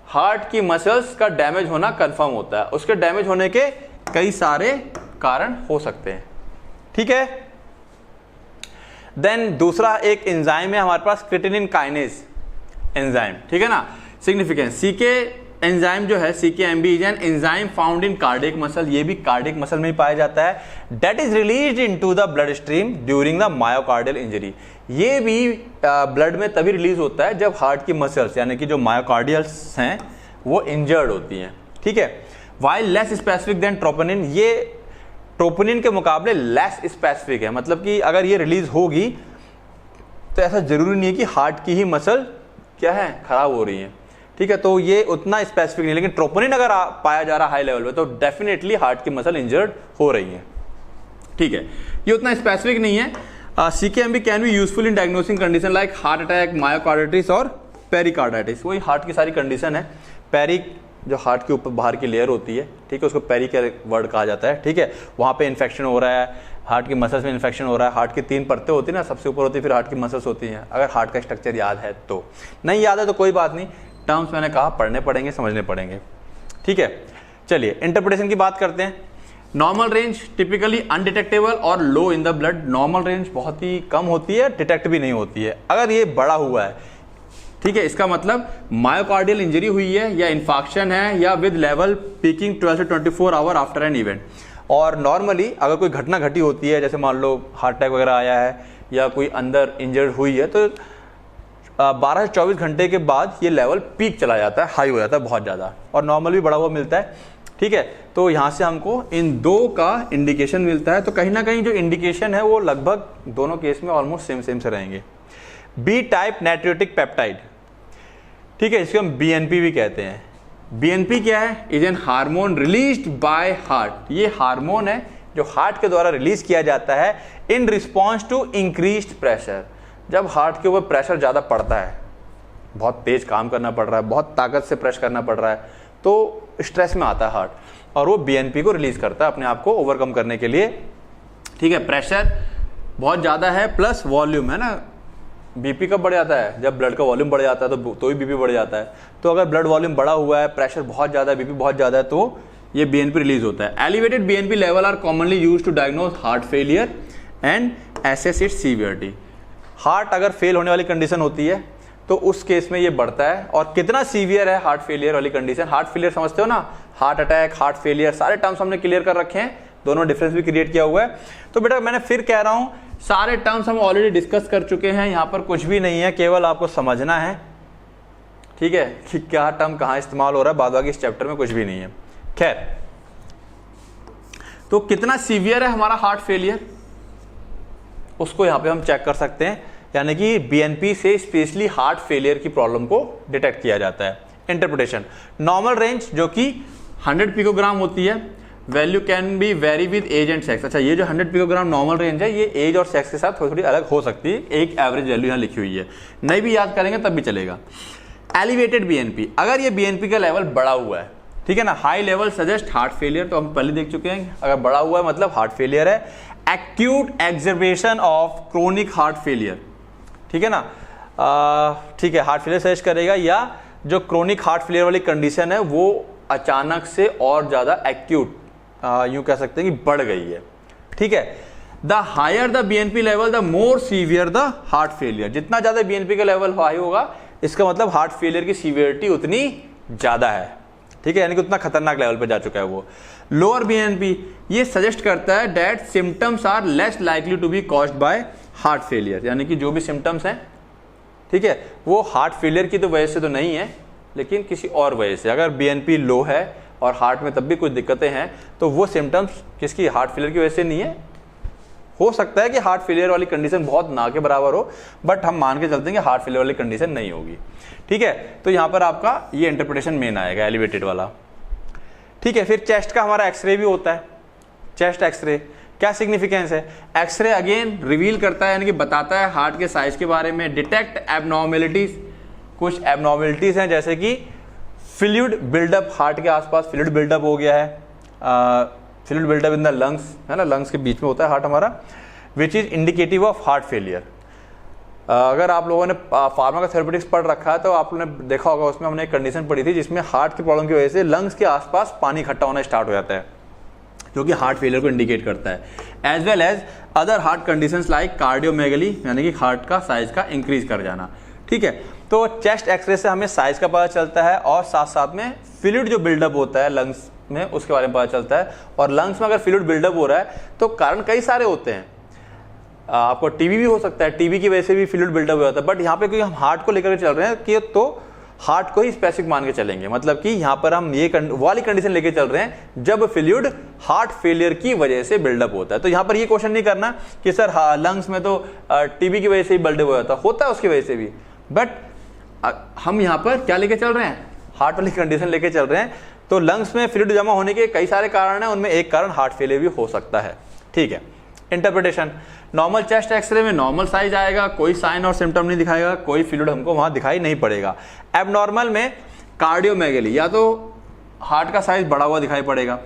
हार्ट की मसल्स का डैमेज होना कंफर्म होता है। उसके डैमेज होने के कई सारे कारण हो सकते हैं, ठीक है। देन दूसरा एक एंजाइम है हमारे पास, क्रिएटिनिन काइनेज एंजाइम, ठीक है ना। सिग्निफिकेंस, सीके एंजाइम जो है, CKMB is an enzyme found in cardiac muscle, ये भी कार्डियक मसल में ही पाया जाता है। That is released into the blood stream during the myocardial injury. ये भी ब्लड में तभी रिलीज होता है जब हार्ट की मसल्स यानी कि जो मायोकार्डियल्स हैं वो इंजर्ड होती हैं, ठीक है। While less specific than troponin, ये ट्रोपोनिन के मुकाबले लेस स्पेसिफिक है, मतलब कि अगर ये रिलीज होगी तो ऐसा जरूरी नहीं है कि हार्ट की ही मसल क्या है, खराब हो रही है, ठीक है। तो ये उतना स्पेसिफिक नहीं, लेकिन ट्रोपोनिन अगर पाया जा रहा हाई लेवल पे तो डेफिनेटली हार्ट की मसल इंजर्ड हो रही है, ठीक है। ये उतना स्पेसिफिक नहीं है। CKMB can be useful in diagnosing condition like heart attack, myocarditis और पेरिकार्डाइटिस। वही हार्ट की सारी कंडीशन है। पेरिक जो हार्ट के ऊपर बाहर की लेयर होती है, ठीक है, उसको पेरी का वर्ड कहा जाता है, ठीक है। वहाँ पे इन्फेक्शन हो रहा है, हार्ट की मसल्स में इन्फेक्शन हो रहा है। हार्ट की 3 परतें होती है ना, सबसे ऊपर होती है, फिर हार्ट की मसल्स होती हैं। अगर हार्ट का स्ट्रक्चर याद है तो, नहीं याद है तो कोई बात नहीं, टर्म्स मैंने कहा पढ़ने पड़ेंगे, समझने पड़ेंगे, ठीक है। चलिए इंटरप्रिटेशन की बात करते हैं। नॉर्मल रेंज टिपिकली अनडिटेक्टेबल और low in the blood. Normal range बहुत ही कम होती है, डिटेक्ट भी नहीं होती है। अगर ये बड़ा हुआ है, ठीक है, इसका मतलब मायोकार्डियल इंजरी हुई है या इन्फेक्शन है या विद लेवल पीकिंग 12 से 24 आवर आफ्टर एन इवेंट। और नॉर्मली अगर कोई घटना घटी होती है, जैसे मान लो हार्ट अटैक वगैरह आया है या कोई अंदर इंजर्ड हुई है, तो 12 से 24 घंटे के बाद ये लेवल पीक चला जाता है, हाई हो जाता है बहुत ज़्यादा, और नॉर्मल भी बढ़ा हुआ मिलता है, ठीक है। तो यहाँ से हमको इन 2 का इंडिकेशन मिलता है। तो कहीं ना कहीं जो इंडिकेशन है वो लगभग दोनों केस में ऑलमोस्ट सेम से रहेंगे। बी टाइप नाइट्रियोटिक पेप्टाइड, ठीक है, इसको हम BNP भी कहते हैं। BNP क्या है? Is an hormone released by heart. ये हार्मोन है जो हार्ट के द्वारा रिलीज किया जाता है in response to increased pressure. जब हार्ट के ऊपर प्रेशर ज़्यादा पड़ता है, बहुत तेज काम करना पड़ रहा है, बहुत ताकत से प्रेस करना पड़ रहा है, तो स्ट्रेस में आता है हार्ट, और वो BNP को रिलीज करता है अपने आप को ओवरकम करने के लिए, ठीक है। प्रेशर बहुत ज़्यादा है प्लस वॉल्यूम है ना, BP कब बढ़ जाता है? जब ब्लड का वॉल्यूम बढ़ जाता है तो ही BP बढ़ जाता है। तो अगर ब्लड वॉल्यूम बढ़ा हुआ है, प्रेशर बहुत ज़्यादा है, BP बहुत ज़्यादा है, तो ये BNP रिलीज होता है। Elevated BNP level are commonly use to diagnose heart failure and assess its severity. Heart अगर फेल होने वाली कंडीशन होती है तो उस केस में ये बढ़ता है। और कितना सीवियर है हार्ट फेलियर वाली कंडीशन? हार्ट फेलियर समझते हो ना, हार्ट अटैक, हार्ट फेलियर, सारे टर्म्स हमने क्लियर कर रखे हैं, दोनों डिफरेंस भी क्रिएट किया हुआ है। तो बेटा मैंने फिर कह रहा हूं, सारे टर्म्स हम ऑलरेडी डिस्कस कर चुके हैं, यहां पर कुछ भी नहीं है, केवल आपको समझना है, ठीक है, कि क्या टर्म कहां इस्तेमाल हो रहा है। बाद बाकी इस चैप्टर में कुछ भी नहीं है। खैर, तो कितना सीवियर है हमारा हार्ट फेलियर, उसको यहां पे हम चेक कर सकते हैं, यानी कि BNP से स्पेशली हार्ट फेलियर की प्रॉब्लम को डिटेक्ट किया जाता है। इंटरप्रिटेशन, नॉर्मल रेंज जो कि 100 पिकोग्राम होती है, value can be vary with age and sex. अच्छा, ये जो 100 पिकोग्राम नॉर्मल रेंज है, ये एज और सेक्स के साथ थोड़ी थोड़ी अलग हो सकती है, एक एवरेज वैल्यू यहाँ लिखी हुई है, नहीं भी याद करेंगे तब भी चलेगा। एलिवेटेड बीएनपी, अगर ये बीएनपी का लेवल बढ़ा हुआ है, ठीक है ना, high level suggest heart failure, तो हम पहले देख चुके हैं, अगर बढ़ा हुआ है मतलब हार्ट फेलियर है। Acute exacerbation of chronic heart failure, ठीक है ना, ठीक है, हार्ट फेलियर सजेस्ट करेगा, या जो क्रोनिक हार्ट फेलियर वाली कंडीशन है वो अचानक से और ज्यादा एक्यूट, यूं कह सकते हैं कि बढ़ गई है, ठीक है। The higher the BNP level the more severe the heart failure, जितना ज्यादा बीएनपी का लेवल हाई होगा इसका मतलब हार्ट फेलियर की सीवियरिटी उतनी ज्यादा है, ठीक है, यानी कि उतना खतरनाक लेवल पे जा चुका है वो। लोअर बीएनपी ये सजेस्ट करता है that symptoms are less likely to be caused by heart failure, यानी कि जो भी सिम्टम्स हैं, ठीक है, वो हार्ट फेलियर की तो वजह से तो नहीं है, लेकिन किसी और वजह से। अगर बीएनपी लो है और हार्ट में तब भी कुछ दिक्कतें हैं तो वो सिम्टम्स किसकी, हार्ट फेलियर की वजह से नहीं है। हो सकता है कि हार्ट फेलियर वाली कंडीशन बहुत ना के बराबर हो, बट हम मान के चलते हैं कि हार्ट फेलियर वाली कंडीशन नहीं होगी, ठीक है। तो यहां पर आपका ये इंटरप्रिटेशन मेन आएगा, एलिवेटेड वाला, ठीक है। फिर चेस्ट का हमारा एक्सरे भी होता है, चेस्ट एक्सरे क्या सिग्निफिकेंस है? एक्सरे अगेन रिवील करता है, यानी कि बताता है हार्ट के साइज के बारे में, डिटेक्ट एबनॉर्मेलिटीज, कुछ एबनॉर्मेलिटीज हैं जैसे कि फ्लूइड बिल्डअप, हार्ट के आसपास फ्लूइड बिल्डअप हो गया है, fluid buildup in the lungs, है ना, लंग्स के बीच में होता है हार्ट हमारा, which is indicative of heart failure. अगर आप लोगों ने फार्माकोथेरेपेटिक्स पढ़ रखा है तो आप लोगों ने देखा होगा, उसमें हमने एक कंडीशन पढ़ी थी जिसमें हार्ट की प्रॉब्लम की वजह से लंग्स के आसपास पानी इकट्ठा होना स्टार्ट हो जाता है, जो कि हार्ट फेलियर को इंडिकेट करता है, as well as other heart conditions like cardiomegaly, यानी कि हार्ट का साइज का इंक्रीज कर जाना, ठीक है। तो चेस्ट एक्सरे से हमें साइज का पता चलता है और साथ साथ में फ्लूइड जो बिल्डअप होता है लंग्स में उसके बारे में पता चलता है। और लंग्स में अगर फ्लूइड बिल्डअप हो रहा है तो कारण कई सारे होते हैं, आपको टीबी भी हो सकता है, टीबी की वजह से भी फ्लूइड बिल्डअप हो जाता है, बट यहाँ पे क्योंकि हम हार्ट को लेकर चल रहे हैं कि तो हार्ट को ही स्पेसिफिक मान के चलेंगे, मतलब कि यहाँ पर हम ये वाली कंडीशन लेके चल रहे हैं जब फ्लूइड हार्ट फेलियर की वजह से बिल्डअप होता है। तो यहाँ पर ये क्वेश्चन नहीं करना कि सर लंग्स में तो टीबी की वजह से ही बिल्डअप हो जाता, होता है उसकी वजह से भी, बट हम यहाँ पर क्या लेके चल रहे हैं, हार्ट वाली कंडीशन लेके चल रहे हैं। तो लंग्स में फ्लूइड जमा होने के कई सारे कारण हैं, उनमें एक कारण हार्ट फेलियर भी हो सकता है, ठीक है। इंटरप्रिटेशन, नॉर्मल चेस्ट एक्सरे में नॉर्मल साइज आएगा, कोई साइन और सिम्टम नहीं दिखाएगा, कोई फ्लूइड हमको वहां दिखाई नहीं पड़ेगा। एबनॉर्मल में कार्डियोमेगली, या तो हार्ट का साइज बढ़ा हुआ दिखाई पड़ेगा,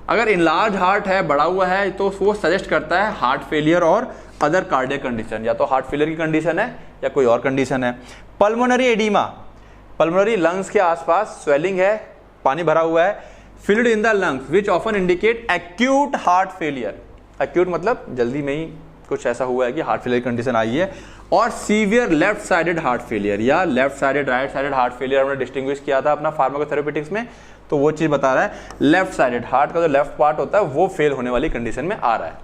अगर इनलार्ज हार्ट है, बढ़ा हुआ है, तो वो सजेस्ट करता है हार्ट फेलियर और अदर कार्डियक कंडीशन, या तो हार्ट फेलियर की कंडीशन है या कोई और कंडीशन है। पल्मोनरी एडिमा, पल्मोनरी लंग्स के आसपास स्वेलिंग है, पानी भरा हुआ है, fluid in the lungs which often indicate acute heart failure, acute मतलब जल्दी में ही कुछ ऐसा हुआ है कि हार्ट फेलियर कंडीशन आई है। और severe left sided heart failure या left sided right sided heart failure हमने डिस्टिंग्विश किया था अपना फार्माकोथेरेपेटिक्स में, तो वो चीज बता रहा है लेफ्ट साइडेड, हार्ट का जो लेफ्ट पार्ट होता है वो फेल होने वाली कंडीशन में आ रहा है,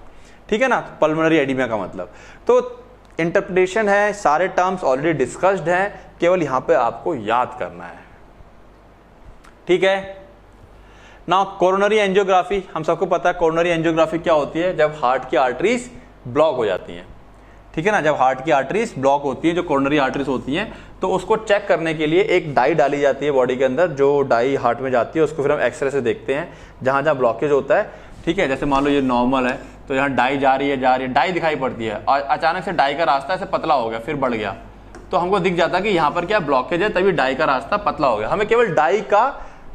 ठीक है ना, पल्मोनरी एडिमा का मतलब। तो इंटरप्रिटेशन है, सारे टर्म्स ऑलरेडी डिस्कस्ड हैं, केवल यहां पे आपको याद करना है, ठीक है ना। कोरोनरी एंजियोग्राफी, हम सबको पता है कोरोनरी एंजियोग्राफी क्या होती है, जब हार्ट की आर्टरीज ब्लॉक हो जाती हैं, ठीक है ना, जब हार्ट की आर्टरीज ब्लॉक होती हैं, जो कोरोनरी आर्टरीज होती हैं, तो उसको चेक करने के लिए एक डाई डाली जाती है बॉडी के अंदर, जो डाई हार्ट में जाती है उसको फिर हम एक्सरे से देखते हैं जहां जहां ब्लॉकेज होता है, ठीक है। जैसे मान लो ये नॉर्मल है तो यहाँ डाई जा रही है, डाई दिखाई पड़ती है और अचानक से डाई का रास्ता ऐसे पतला हो गया, फिर बढ़ गया, तो हमको दिख जाता है कि यहाँ पर क्या ब्लॉकेज है, तभी डाई का रास्ता पतला हो गया। हमें केवल डाई का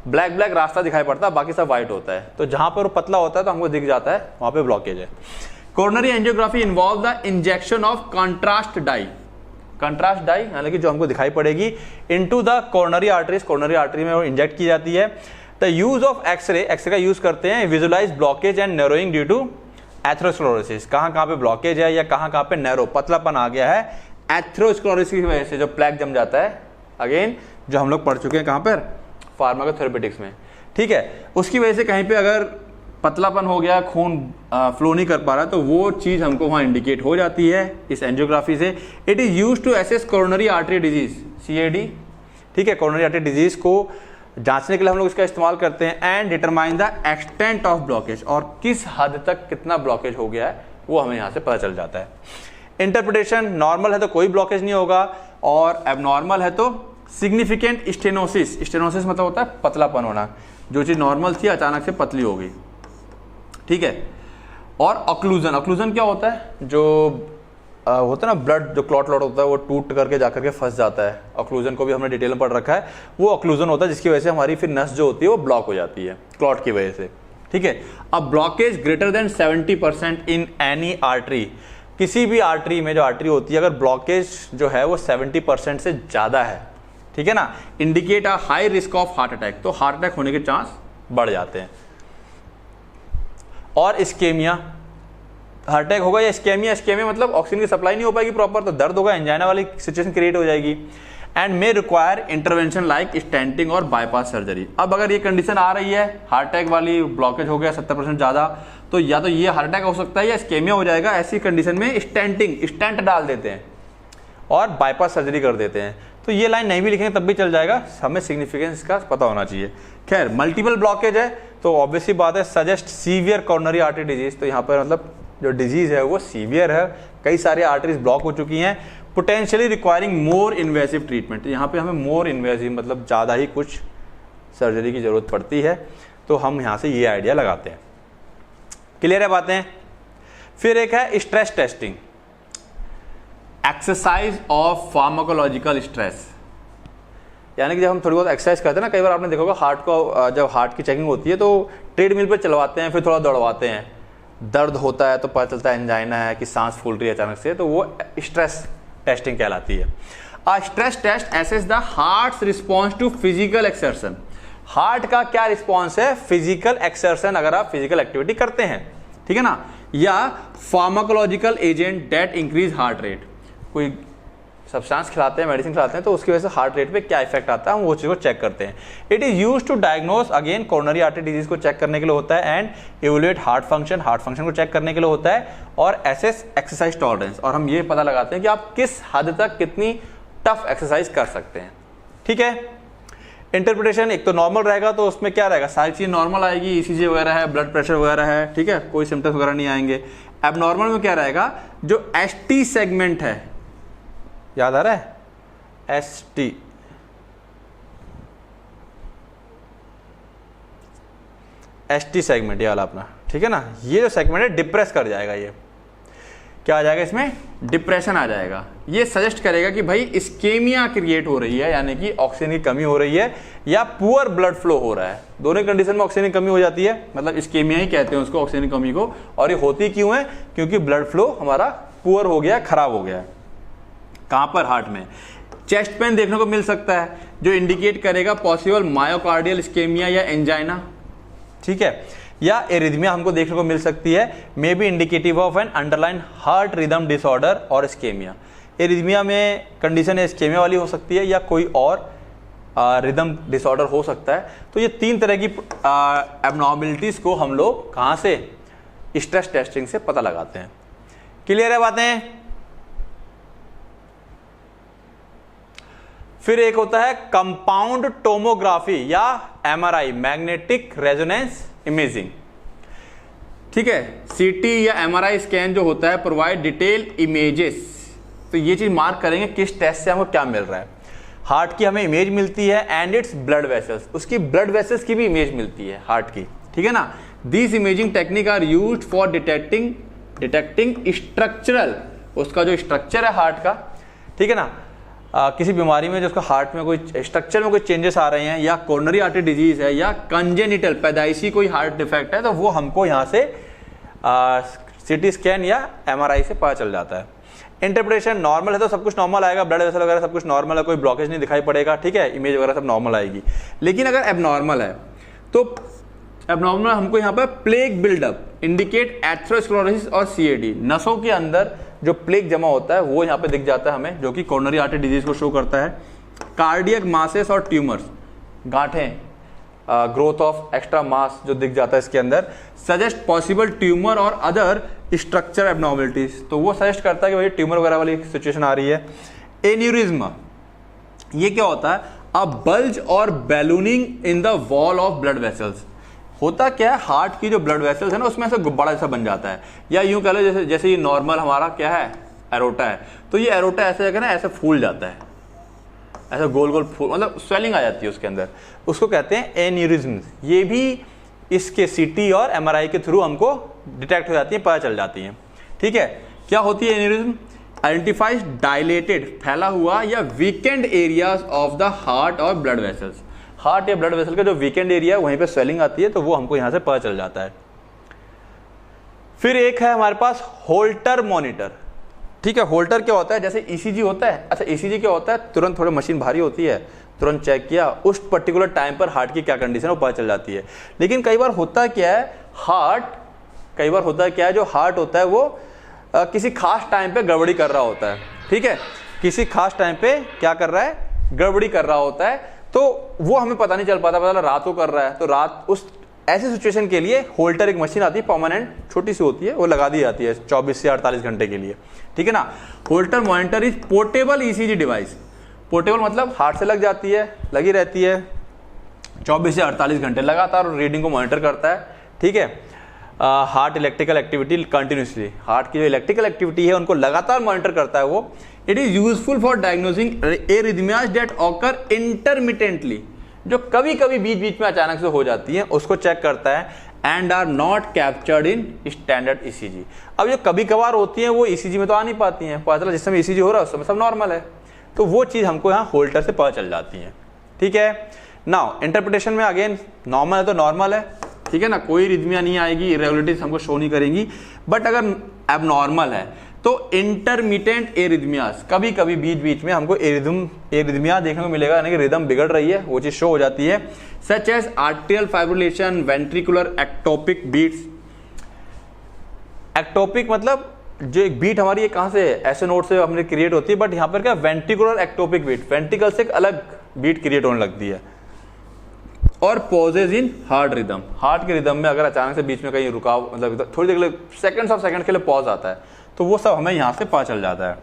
ब्लैक ब्लैक रास्ता दिखाई पड़ता है, बाकी सब व्हाइट होता है, तो जहां पर वो पतला होता है तो हमको दिख जाता है वहां पे ब्लॉकेज है। Coronary angiography involve the injection of contrast dye, contrast dye हालांकि जो हमको दिखाई पड़ेगी into the coronary arteries, coronary artery में वो इंजेक्ट की जाती है। The use of X-ray, X-ray का यूज करते हैं visualise blockage and narrowing due to atherosclerosis, कहां पे ब्लॉकेज है या कहां पे नैरो पतलापन आ गया है एथेरोस्क्लेरोसिस की वजह से, जो प्लेक जम जाता है, अगेन जो हम लोग पढ़ चुके हैं कहां पर, फार्माकोथेरेपेटिक्स में, ठीक है, उसकी वजह से कहीं पे अगर पतलापन हो गया, खून फ्लो नहीं कर पा रहा, तो वो चीज हमको वहां इंडिकेट हो जाती है इस एंजियोग्राफी से। It is used to assess coronary artery disease, CAD, ठीक है, कोरोनरी आर्टरी डिजीज को जांचने के लिए हम लोग इसका इस्तेमाल करते हैं। And determine the extent of blockage, और किस हद तक कितना ब्लॉकेज हो गया है वो हमें यहाँ से पता चल जाता है। इंटरप्रिटेशन, नॉर्मल है तो कोई ब्लॉकेज नहीं होगा, और एबनॉर्मल है तो सिग्निफिकेंट स्टेनोसिस, स्टेनोसिस मतलब होता है पतलापन होना, जो चीज नॉर्मल थी अचानक से पतली हो गई, ठीक है। और ऑक्लूजन, ऑक्लूजन क्या होता है, जो होता है ना ब्लड जो क्लॉट होता है वो टूट करके जाकर के फंस जाता है, ऑक्लूजन को भी हमने डिटेल में पढ़ रखा है, वो ऑक्लूजन होता है जिसकी वजह से हमारी फिर नस जो होती है वो ब्लॉक हो जाती है क्लॉट की वजह से, ठीक है। अब blockage greater than 70% in any artery, किसी भी आर्टरी में जो आर्टरी होती है अगर ब्लॉकेज जो है वो 70% से ज़्यादा है, ठीक है ना, indicate a high risk of heart attack, तो हार्ट अटैक होने के चांस बढ़ जाते हैं। और इस्केमिया, हार्ट अटैक होगा या इस्केमिया, इस्केमिया मतलब ऑक्सीजन की सप्लाई नहीं हो पाएगी प्रॉपर, तो दर्द होगा, एंजाइना वाली सिचुएशन क्रिएट हो जाएगी। And may require intervention like stenting और बाईपास सर्जरी। अब अगर ये कंडीशन आ रही है हार्ट अटैक वाली, ब्लॉकेज हो गया 70% ज़्यादा, तो या तो ये हार्ट अटैक हो सकता है या इस्केमिया हो जाएगा। ऐसी कंडीशन में स्टेंट डाल देते हैं और बाईपास सर्जरी कर देते हैं। तो ये लाइन नहीं भी लिखेंगे तब भी चल जाएगा, हमें सिग्निफिकेंस का पता होना चाहिए। खैर मल्टीपल ब्लॉकेज है तो ऑब्वियसली बात है suggest severe coronary artery disease, तो यहाँ पर मतलब जो डिजीज है वो सीवियर है, कई सारे आर्टरीज ब्लॉक हो चुकी हैं, पोटेंशियली रिक्वायरिंग मोर इन्वेसिव ट्रीटमेंट, यहाँ पे हमें मोर इन्वेसिव मतलब ज़्यादा ही कुछ सर्जरी की जरूरत पड़ती है, तो हम यहाँ से ये आइडिया लगाते हैं। क्लियर है बातें। फिर एक है stress testing, exercise of pharmacological stress, यानी कि जब हम थोड़ी बहुत एक्सरसाइज करते हैं ना, कई बार आपने देखा होगा हार्ट को, जब हार्ट की चेकिंग होती है तो ट्रेडमिल पर चलवाते हैं, फिर थोड़ा दौड़वाते हैं, दर्द होता है तो पता चलता है एंजाइना है कि सांस फूल रही है अचानक से, तो वो स्ट्रेस टेस्टिंग कहलाती है। A stress test assess the heart's response to physical exertion, heart का क्या रिस्पॉन्स है फिजिकल एक्सर्शन, अगर आप फिजिकल एक्टिविटी करते हैं, ठीक है ना, या pharmacological agent that increase heart rate, कोई सब्सटेंस खिलाते हैं, मेडिसिन खिलाते हैं, तो उसकी वजह से हार्ट रेट पे क्या इफेक्ट आता है हम वो चीज़ को चेक करते हैं। It is used to diagnose, again coronary artery disease को चेक करने के लिए होता है, एंड इवैल्यूएट हार्ट फंक्शन को चेक करने के लिए होता है, और एसेस एक्सरसाइज टॉलरेंस, और हम ये पता लगाते हैं कि आप किस हद तक कितनी टफ एक्सरसाइज कर सकते हैं, ठीक है। इंटरप्रिटेशन एक तो नॉर्मल रहेगा तो उसमें क्या रहेगा, सारी चीज़ नॉर्मल आएगी, ईसीजी वगैरह है, ब्लड प्रेशर वगैरह है, ठीक है, कोई सिम्टम्स वगैरह नहीं आएंगे। एबनॉर्मल में क्या रहेगा, जो एसटी सेगमेंट है, याद आ रहा है एसटी, एसटी सेगमेंट ये वाला अपना, ठीक है ना, ये जो सेगमेंट है डिप्रेस कर जाएगा, ये क्या आ जाएगा, इसमें डिप्रेशन आ जाएगा। ये सजेस्ट करेगा कि भाई इस्केमिया क्रिएट हो रही है, यानी कि ऑक्सीजन की कमी हो रही है या पुअर ब्लड फ्लो हो रहा है, दोनों कंडीशन में ऑक्सीजन की कमी हो जाती है, मतलब इस्केमिया ही कहते हैं उसको, ऑक्सीजन की कमी को। और ये होती क्यों है, क्योंकि ब्लड फ्लो हमारा पुअर हो गया, खराब हो गया है। कहां पर, हार्ट में। चेस्ट पेन देखने को मिल सकता है जो इंडिकेट करेगा पॉसिबल मायोकार्डियल इस्केमिया या एंजाइना, ठीक है, या एरिथमिया हमको देखने को मिल सकती है, may be indicative of an underline heart rhythm disorder और इस्केमिया। एरिथमिया में कंडीशन इस्केमिया वाली हो सकती है या कोई और रिदम डिसऑर्डर हो सकता है। तो ये तीन तरह की एबनॉर्मलिटीज को हम लोग कहां से, स्ट्रेस टेस्टिंग से पता लगाते हैं। क्लियर है बातें। फिर एक होता है कंपाउंड टोमोग्राफी या एमआरआई, मैग्नेटिक रेजोनेंस इमेजिंग, ठीक है। सीटी या एमआरआई स्कैन जो होता है प्रोवाइड डिटेल इमेजेस, तो ये चीज मार्क करेंगे किस टेस्ट से हमको क्या मिल रहा है। हार्ट की हमें इमेज मिलती है एंड इट्स ब्लड वेसल्स, उसकी ब्लड वेसल्स की भी इमेज मिलती है हार्ट की, ठीक है ना। This imaging technique are used for detecting structural, उसका जो स्ट्रक्चर है हार्ट का, ठीक है ना, किसी बीमारी में जो उसका हार्ट में कोई स्ट्रक्चर में कोई चेंजेस आ रहे हैं, या कोरोनरी आर्टरी डिजीज है, या कंजेनिटल पैदाइशी कोई हार्ट डिफेक्ट है, तो वो हमको यहाँ से सीटी स्कैन या एमआरआई से पता चल जाता है। इंटरप्रिटेशन नॉर्मल है तो सब कुछ नॉर्मल आएगा, ब्लड वेसल वगैरह सब कुछ नॉर्मल है, कोई ब्लॉकेज नहीं दिखाई पड़ेगा, ठीक है, इमेज वगैरह सब नॉर्मल आएगी। लेकिन अगर एबनॉर्मल है तो एबनॉर्मल हमको यहाँ पर प्लेग बिल्डअप, इंडिकेट एथेरोस्क्लेरोसिस और सीएडी, नसों के अंदर जो प्लेग जमा होता है वो यहाँ पे दिख जाता है हमें, जो कि कोरोनरी आर्टरी डिजीज को शो करता है। कार्डियक मासेस और ट्यूमर्स, गांठें, ग्रोथ ऑफ एक्स्ट्रा मास जो दिख जाता है इसके अंदर, सजेस्ट पॉसिबल ट्यूमर और अदर स्ट्रक्चर एबनॉर्मलिटीज, तो वो सजेस्ट करता है कि भाई ट्यूमर वगैरह वाली सिचुएशन आ रही है। एन्यूरिज्म, ये क्या होता है, अ बल्ज और ballooning in the wall of blood vessels, होता क्या है, हार्ट की जो ब्लड वेसल्स है ना उसमें ऐसा गुब्बारा जैसा बन जाता है, या यूं कह लो जैसे ये नॉर्मल हमारा क्या है एरोटा है, तो ये एरोटा ऐसे जगह ना ऐसे फूल जाता है, ऐसा गोल गोल फूल, मतलब स्वेलिंग आ जाती है उसके अंदर, उसको कहते हैं एन्यूरिज्म। ये भी इसके सीटी और एमआरआई के थ्रू हमको डिटेक्ट हो जाती है, पता चल जाती है। ठीक है, क्या होती है एन्यूरिज्म? आइडेंटिफाइज डायलेटेड, फैला हुआ या weekend areas of the heart और ब्लड वेसल्स। हार्ट या ब्लड वेसल का जो वीकेंड एरिया है वहीं पे स्वेलिंग आती है, तो वो हमको यहां से पता चल जाता है। फिर एक है हमारे पास होल्टर मॉनिटर। ठीक है, होल्टर क्या होता है? जैसे ईसीजी होता है। अच्छा, ईसीजी क्या होता है? तुरंत थोड़ी मशीन भारी होती है, तुरंत चेक किया, उस पर्टिकुलर टाइम पर हार्ट की क्या कंडीशन है वो पता चल जाती है। लेकिन कई बार होता क्या है, कई बार होता क्या है, जो हार्ट होता है वो किसी खास टाइम पे गड़बड़ी कर रहा होता है। ठीक है, किसी खास टाइम पे क्या कर रहा है? गड़बड़ी कर रहा होता है, तो वो हमें पता नहीं चल पाता, पता रात को कर रहा है, तो रात उस ऐसी सिचुएशन के लिए होल्टर एक मशीन आती है, परमानेंट, छोटी सी होती है, वो लगा दी जाती है 24 से 48 घंटे के लिए। ठीक है ना। Holter monitor is portable ECG device. Portable मतलब हार्ट से लग जाती है, लगी रहती है, 24 से 48 घंटे लगातार रीडिंग को मॉनिटर करता है। ठीक है, heart electrical activity continuously, heart की जो इलेक्ट्रिकल एक्टिविटी है उनको लगातार मॉनिटर करता है वो। It is useful for diagnosing arrhythmias that occur intermittently, जो कभी कभी बीच बीच में अचानक से हो जाती है, उसको चेक करता है। And are not captured in standard ECG. अब जो कभी कभार होती है वो ईसीजी में तो आ नहीं पाती हैं, पता चला जिस समय ईसीजी हो रहा है उस समय सब नॉर्मल है, तो वो चीज हमको यहाँ होल्टर से पता चल जाती है। ठीक है, नाउ इंटरप्रिटेशन में अगेन नॉर्मल है तो नॉर्मल है, ठीक है ना, कोई रिदमिया नहीं आएगी, इरेगुलरिटीज हमको शो नहीं करेंगी। बट अगर एबनॉर्मल है तो इंटरमिटेंट एरिथमियाज, कभी कभी बीच बीच में हमको एरिथमिया देखने को मिलेगा, यानी कि रिदम बिगड़ रही है, वो चीज शो हो जाती है। Such as arterial fibrillation, ventricular ectopic beats. Ectopic मतलब जो एक बीट हमारी ये कहां से, ऐसे नोट से हमने क्रिएट होती है, बट यहां पर क्या वेंट्रिकुलर एक्टोपिक बीट, वेंट्रिकल से एक अलग बीट क्रिएट होने लगती है। और pauses in heart rhythm, heart के रिदम में अगर अचानक से बीच में कहीं रुकाव, मतलब थोड़ी देर के लिए, सेकंड्स ऑफ सेकंड के लिए पॉज आता है, तो वो सब हमें यहां से पता चल जाता है।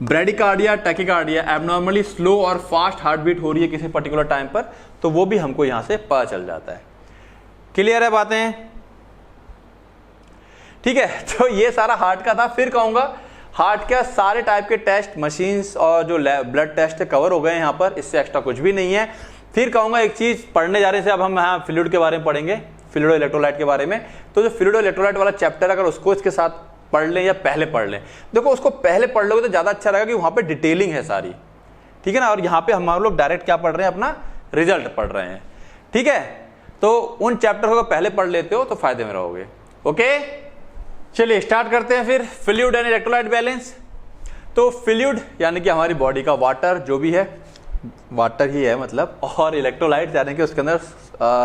ब्रेडिकार्डिया, टैकिकार्डिया, एबनॉर्मली स्लो और फास्ट हार्ट बीट हो रही है किसी पर्टिकुलर टाइम पर, तो वो भी हमको यहां से पता चल जाता है। क्लियर है बातें? ठीक है, तो ये सारा हार्ट का था। फिर कहूंगा हार्ट के सारे टाइप के टेस्ट, मशीन्स और जो ब्लड टेस्ट कवर हो गए यहाँ पर, इससे एक्स्ट्रा कुछ भी नहीं है। फिर कहूंगा एक चीज पढ़ने जा रहे हैं, अब हम यहाँ फ्लूइड के बारे में पढ़ेंगे, फ्लूइड और इलेक्ट्रोलाइट के बारे में। तो जो फ्लूइड और इलेक्ट्रोलाइट वाला चैप्टर अगर उसको इसके साथ पढ़ लें या पहले पढ़ लें, देखो उसको पहले पढ़ लोगे तो ज्यादा अच्छा रहेगा कि वहां पे डिटेलिंग है सारी, ठीक है ना। और यहाँ पे हम लोग डायरेक्ट क्या पढ़ रहे हैं, अपना रिजल्ट पढ़ रहे हैं, ठीक है। तो उन चैप्टर को पहले पढ़ लेते हो तो फायदे में रहोगे। ओके, चलिए स्टार्ट करते हैं फिर। Fluid and electrolyte balance. तो फ्लूइड यानी कि हमारी बॉडी का वाटर, जो भी है वाटर ही है मतलब, और इलेक्ट्रोलाइट यानी कि उसके अंदर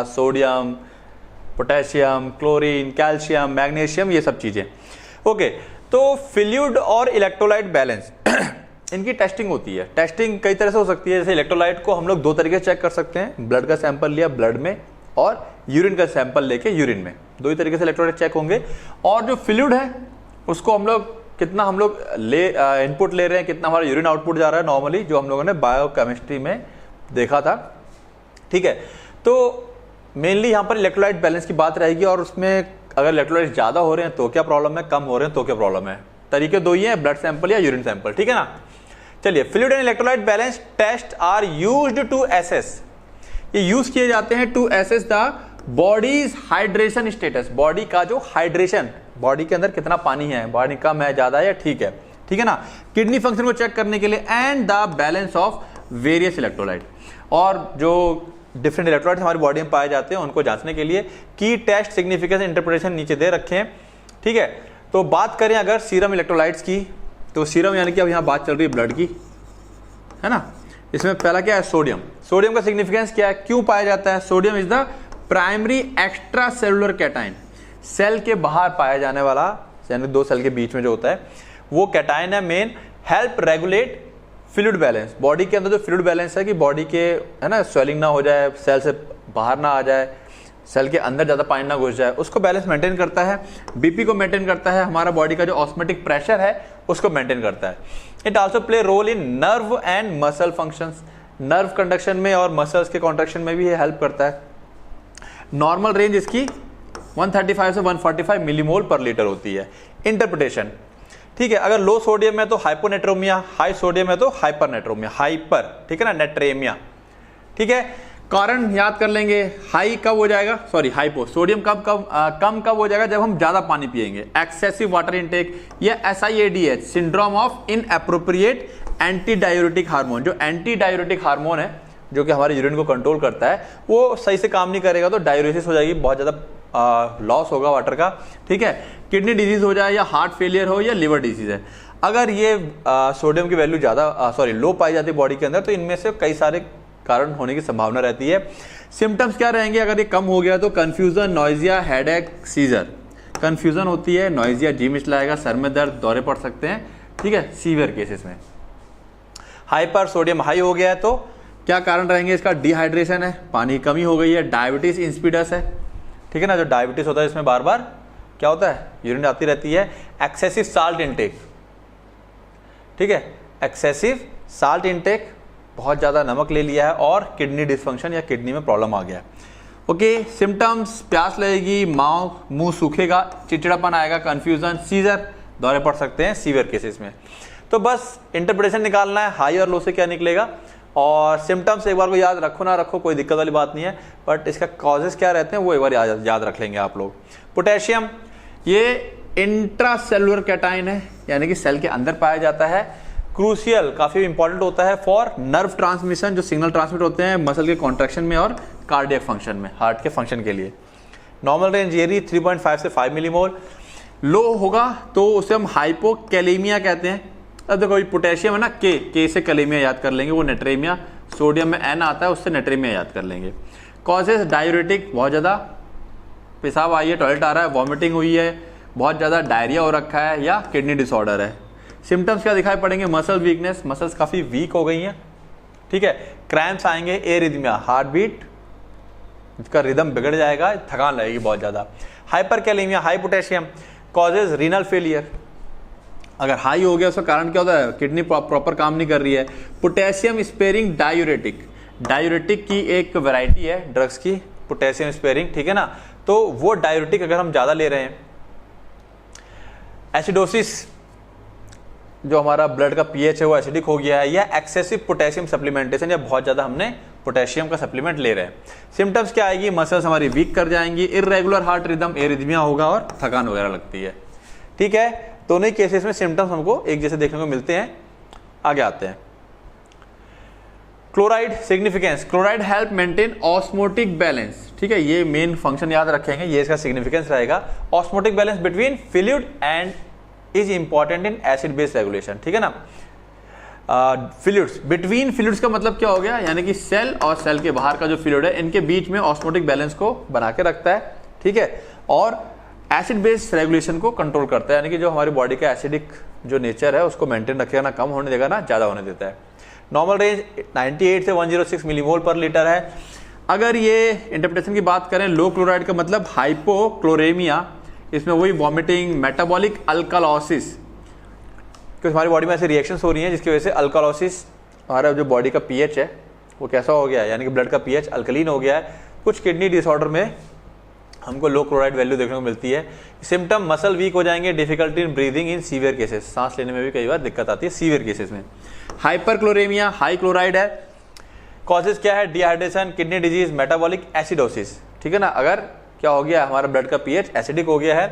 sodium, potassium, chlorine, calcium, magnesium, ये सब चीजें। ओके, तो फ्लूइड और इलेक्ट्रोलाइट बैलेंस इनकी टेस्टिंग होती है। टेस्टिंग कई तरह से हो सकती है। जैसे इलेक्ट्रोलाइट को हम लोग दो तरीके से चेक कर सकते हैं, ब्लड का सैंपल लिया ब्लड में, और यूरिन का सैंपल लेके यूरिन में, दो ही तरीके से इलेक्ट्रोलाइट चेक होंगे। और जो फ्लूइड है उसको हम लोग कितना हम लोग इनपुट ले रहे हैं, कितना हमारा यूरिन आउटपुट जा रहा है, नॉर्मली जो हम लोगों ने बायोकेमिस्ट्री में देखा था, ठीक है। तो मेनली यहाँ पर इलेक्ट्रोलाइट बैलेंस की बात रहेगी, और उसमें अगर इलेक्ट्रोलाइट ज्यादा हो रहे हैं तो क्या प्रॉब्लम है, कम हो रहे हैं तो क्या प्रॉब्लम है। तरीके दो ही हैं, ब्लड सैंपल या यूरिन सैंपल, ठीक है ना। चलिए, fluid and electrolyte balance test are used to assess, ये यूज किए जाते हैं to assess the body's hydration status, body का जो हाइड्रेशन, बॉडी के अंदर कितना पानी है, पानी कम है, ज्यादा है या ठीक है, ठीक है ना। किडनी फंक्शन को चेक करने के लिए, and the balance of various electrolyte, और जो डिफरेंट इलेक्ट्रोलाइट हमारी बॉडी में पाए जाते हैं उनको जांचने के लिए। की टेस्ट, सिग्निफिकेंस, इंटरप्रिटेशन नीचे दे रखे हैं, ठीक है। तो बात करें अगर सीरम इलेक्ट्रोलाइट्स की, तो सीरम यानी कि अब यहाँ बात चल रही है ब्लड की, है ना। इसमें पहला क्या है, सोडियम। सोडियम का सिग्निफिकेंस क्या है, क्यों पाया जाता है? Sodium is the primary extra cellular cation, cell के बाहर पाया जाने वाला, यानी दो सेल के बीच में जो होता है वो कैटाइन है main. Help regulate fluid balance, body के अंदर जो फ्लूइड बैलेंस है कि बॉडी के, है ना, स्वेलिंग ना हो जाए, सेल से बाहर ना आ जाए, सेल के अंदर ज्यादा पानी ना घुस जाए, उसको बैलेंस मेंटेन करता है। बीपी को मेंटेन करता है, हमारा बॉडी का जो ऑस्मोटिक प्रेशर है उसको मेंटेन करता है। It also play role in nerve and muscle functions, nerve conduction में और मसल्स के कॉन्ट्रैक्शन में भी ये हेल्प करता है। नॉर्मल रेंज इसकी 135 से 145 मिलीमोल पर लीटर होती है। इंटरप्रिटेशन, ठीक है, अगर लो सोडियम है तो हाइपोनेट्रोमिया, हाई सोडियम है तो हाइपरनेट्रोमिया, हाइपर, ठीक है ना, नेट्रेमिया, ठीक है। कारण याद कर लेंगे, हाई कब हो जाएगा, सॉरी हाइपो, सोडियम कम कब हो जाएगा, जब हम ज्यादा पानी पिएंगे, एक्सेसिव वाटर इनटेक, या SIADH syndrome of inappropriate anti diuretic hormone. जो एंटी डायूरेटिक हार्मोन है जो कि हमारे यूरिन को कंट्रोल करता है, वो सही से काम नहीं करेगा तो डायूरेसिस हो जाएगी, बहुत ज्यादा लॉस होगा वाटर का, ठीक है। किडनी डिजीज हो जाए या हार्ट फेलियर हो या लिवर डिजीज है, अगर ये सोडियम की वैल्यू ज्यादा लो पाई जाती है बॉडी के अंदर, तो इनमें से कई सारे कारण होने की संभावना रहती है। सिम्टम्स क्या रहेंगे अगर ये कम हो गया तो, कंफ्यूजन, नॉइजिया, हेडेक, सीजर। कंफ्यूजन होती है, नॉइजिया, जी मिचलाएगा, सर में दर्द, दौरे पड़ सकते हैं, ठीक है, सीवियर केसेस में। हाइपर सोडियम हाई हो गया है तो क्या कारण रहेंगे इसका, डिहाइड्रेशन है, पानी की कमी हो गई है, डायबिटीज इंसिपिडस है, ठीक है ना, जो डायबिटीज होता है इसमें बार बार क्या होता है, यूरिन आती रहती है। एक्सेसिव साल्ट इनटेक, ठीक है, एक्सेसिव साल्ट इनटेक, बहुत ज्यादा नमक ले लिया है, और किडनी डिस्फंक्शन या किडनी में प्रॉब्लम आ गया। ओके, सिम्टम्स, प्यास लगेगी, मुंह सूखेगा, चिड़चिड़ापन आएगा, कंफ्यूजन, सीजर, दौरे पड़ सकते हैं सीवियर केसेस में। तो बस इंटरप्रिटेशन निकालना है, हाई और लो से क्या निकलेगा, और सिम्टम्स एक बार को याद रखो ना रखो कोई दिक्कत वाली बात नहीं है, बट इसका कॉजेस क्या रहते हैं वो एक बार याद रख लेंगे आप लोग। पोटेशियम, ये इंट्रासेलुलर कैटाइन है, यानी कि सेल के अंदर पाया जाता है। क्रूशियल, काफी इंपॉर्टेंट होता है फॉर नर्व ट्रांसमिशन, जो सिग्नल ट्रांसमिट होते हैं मसल के कॉन्ट्रैक्शन में और कार्डियक फंक्शन में, हार्ट के फंक्शन के लिए। नॉर्मल रेंज ये 3.5 से 5 मिलीमोल। लो होगा तो उसे हम हाइपोकैलेमिया कहते हैं। अब देखो पोटेशियम है ना, के से कैलेमिया याद कर लेंगे, वो नेट्रेमिया, सोडियम में N आता है उससे नेट्रेमिया याद कर लेंगे। कॉजेस, डायूरेटिक, बहुत ज्यादा पेशाब आई है, टॉयलेट आ रहा है, वॉमिटिंग हुई है, बहुत ज्यादा डायरिया हो रखा है, या किडनी डिसऑर्डर है। सिम्टम्स क्या दिखाई पड़ेंगे, मसल वीकनेस, मसल्स काफी वीक हो गई हैं, ठीक है। क्रैम्प्स आएंगे, एरिथमिया, हार्ट बीट का रिदम बिगड़ जाएगा, थकान लगेगी बहुत ज्यादा। Hyperkalaemia, high potassium, causes renal failure, अगर हाई हो गया उसका कारण क्या होता है, किडनी प्रॉपर काम नहीं कर रही है। पोटेशियम स्पेयरिंग डायूरेटिक, डायूरेटिक की एक वैरायटी है ड्रग्स की, पोटेशियम स्पेयरिंग, ठीक है ना, तो वो डायूरेटिक अगर हम ज्यादा ले रहे हैं। एसिडोसिस, जो हमारा ब्लड का पीएच है वो एसिडिक हो गया है, या एक्सेसिव पोटेशियम सप्लीमेंटेशन, या बहुत ज्यादा हमने पोटेशियम का सप्लीमेंट ले रहे हैं। सिम्टम्स क्या आएगी, मसल्स हमारी वीक कर जाएंगी, इर्रेगुलर हार्ट रिदम, एरिथमिया होगा, और थकान वगैरह लगती है, ठीक है। दोनों ही केसेस में सिम्टम्स हमको एक जैसे देखने को मिलते हैं। आगे आते हैं, chloride significance, chloride help maintain osmotic balance, ठीक है, ये मेन फंक्शन याद रखेंगे, ये इसका सिग्निफिकेंस रहेगा। Osmotic balance between fluid and is important in acid base regulation, ठीक है ना। फ्लूइड्स, बिटवीन फ्लूइड्स का मतलब क्या हो गया, यानी कि सेल और सेल के बाहर का जो फ्लूइड है, इनके बीच में ऑस्मोटिक बैलेंस को बना के रखता है, ठीक है, और एसिड बेस रेगुलेशन को कंट्रोल करता है, यानी कि जो हमारी बॉडी का एसिडिक जो नेचर है उसको मेंटेन रखेगा, ना कम होने देगा ना ज्यादा होने देता है। नॉर्मल रेंज 98 से 106 मिलीमोल पर लीटर है। अगर ये इंटरप्रिटेशन की बात करें, लो क्लोराइड का मतलब हाइपोक्लोरेमिया, इसमें वही वॉमिटिंग, मेटाबॉलिक अल्कालोसिस, क्योंकि हमारी बॉडी में ऐसे रिएक्शंस हो रही हैं जिसकी वजह से अल्कालोसिस, हमारा जो बॉडी का पीएच है वो कैसा हो गया है, यानी कि ब्लड का पीएच अल्कलीन हो गया है। कुछ किडनी डिसऑर्डर में हमको लो क्लोराइड वैल्यू देखने को मिलती है। सिम्टम, मसल वीक हो जाएंगे, difficulty in breathing in severe cases, सांस लेने में भी कई बार दिक्कत आती है सीवियर केसेस में। हाइपरक्लोरेमिया, हाई क्लोराइड है। कॉजेज क्या है, dehydration, kidney disease, metabolic acidosis, ठीक है ना, अगर क्या हो गया, हमारा ब्लड का पीएच एसिडिक हो गया है।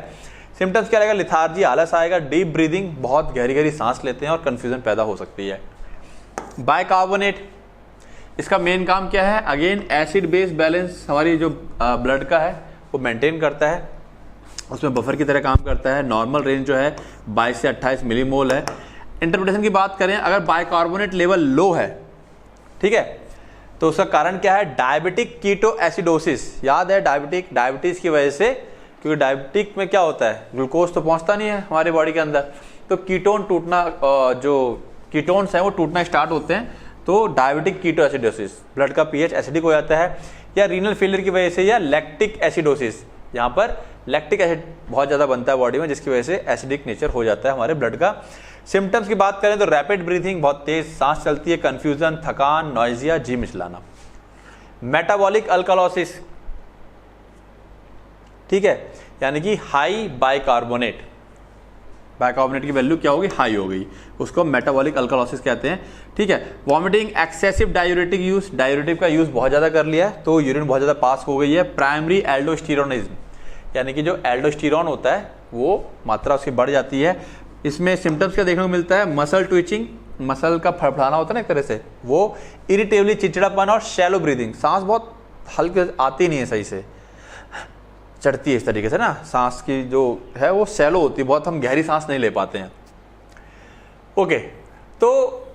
सिम्टम्स क्या रहेगा, लिथार्जी, आलस आएगा, डीप ब्रीदिंग, बहुत गहरी गहरी सांस लेते हैं, और कंफ्यूजन पैदा हो सकती है। बाइकार्बोनेट, इसका मेन काम क्या है, अगेन एसिड बेस बैलेंस हमारी जो ब्लड का है वो मेंटेन करता है, उसमें बफर की तरह काम करता है। नॉर्मल रेंज जो है 22 से 28 मिलीमोल है। इंटरप्रिटेशन की बात करें, अगर बाइकार्बोनेट लेवल लो है, ठीक है, तो उसका कारण क्या है, डायबिटिक कीटो एसिडोसिस, याद है डायबिटीज की वजह से, क्योंकि डायबिटिक में क्या होता है, ग्लूकोज तो पहुंचता नहीं है हमारे बॉडी के अंदर, तो कीटोन टूटना, जो कीटोन्स हैं वो टूटना स्टार्ट होते हैं, तो डायबिटिक कीटो एसिडोसिस, ब्लड का पीएच एसिडिक हो जाता है। या रीनल फेलियर की वजह से, या लैक्टिक एसिडोसिस, यहाँ पर लैक्टिक एसिड बहुत ज्यादा बनता है बॉडी में, जिसकी वजह से एसिडिक नेचर हो जाता है हमारे ब्लड का। सिम्टम्स की बात करें तो रैपिड ब्रीथिंग, बहुत तेज सांस चलती है, कंफ्यूजन, थकान, नॉइजिया, जी मिचलाना। मेटाबॉलिक अल्कालोसिस, ठीक है, यानी कि हाई बाइकार्बोनेट, बाइकार्बोनेट की वैल्यू क्या होगी, हाई हो गई, उसको मेटाबॉलिक अल्कलॉसिस कहते हैं। ठीक है, vomiting, excessive diuretic use, diuretic का यूज बहुत ज्यादा कर लिया है तो यूरिन बहुत ज्यादा पास हो गई है। प्राइमरी एल्डोस्टेरोनिज्म, यानी कि जो एल्डोस्टेरॉन होता है वो मात्रा उसकी बढ़ जाती है। इसमें सिम्टम्स क्या देखने को मिलता है, मसल ट्विचिंग, मसल का फड़फड़ाना होता है ना एक तरह से वो, इरिटेबली चिड़चिड़ापन और शैलो ब्रीदिंग, सांस बहुत हल्के आती नहीं है, सही से चढ़ती है इस तरीके से ना, सांस की जो है वो शैलो होती है, बहुत हम गहरी सांस नहीं ले पाते हैं। ओके, तो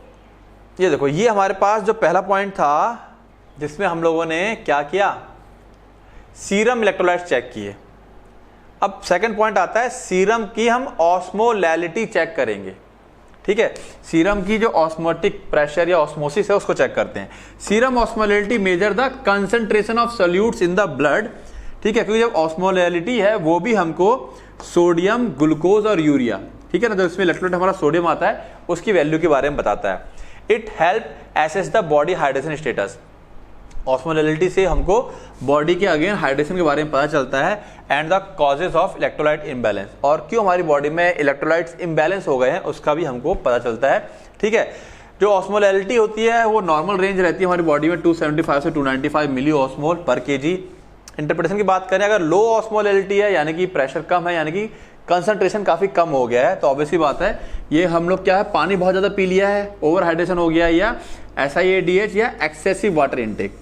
ये देखो, ये हमारे पास जो पहला पॉइंट था जिसमें हम लोगों ने क्या किया, सीरम इलेक्ट्रोलाइट्स चेक किए। अब सेकंड पॉइंट आता है, सीरम की हम ऑस्मोलैलिटी चेक करेंगे। ठीक है, सीरम की जो ऑस्मोटिक प्रेशर या ऑस्मोसिस है उसको चेक करते हैं। Serum osmolality measure the concentration of solutes in the blood. ठीक है, क्योंकि जब ऑस्मोलैलिटी है वो भी हमको सोडियम, ग्लूकोज और यूरिया, ठीक है ना, जो इसमें इलेक्ट्रोलाइट हमारा सोडियम आता है उसकी वैल्यू के बारे में बताता है। It help assess the body hydration status. Osmolality से हमको बॉडी के अगेन हाइड्रेशन के बारे में पता चलता है and the causes of electrolyte imbalance, और क्यों हमारी बॉडी में इलेक्ट्रोलाइट्स इम्बैलेंस हो गए हैं उसका भी हमको पता चलता है। ठीक है, जो ऑस्मोलैलिटी होती है वो नॉर्मल रेंज रहती है हमारी बॉडी में 275 से 295 मिली ऑस्मोल पर केजी। इंटरप्रिटेशन की बात करें, अगर लो ऑस्मोलैलिटी है यानी कि प्रेशर कम है, यानी कि कंसंट्रेशन काफी कम हो गया है, तो ऑब्वियसली बात है ये हम लोग क्या है, पानी बहुत ज्यादा पी लिया है, ओवर हाइड्रेशन हो गया है, या SIADH या एक्सेसिव वाटर इनटेक।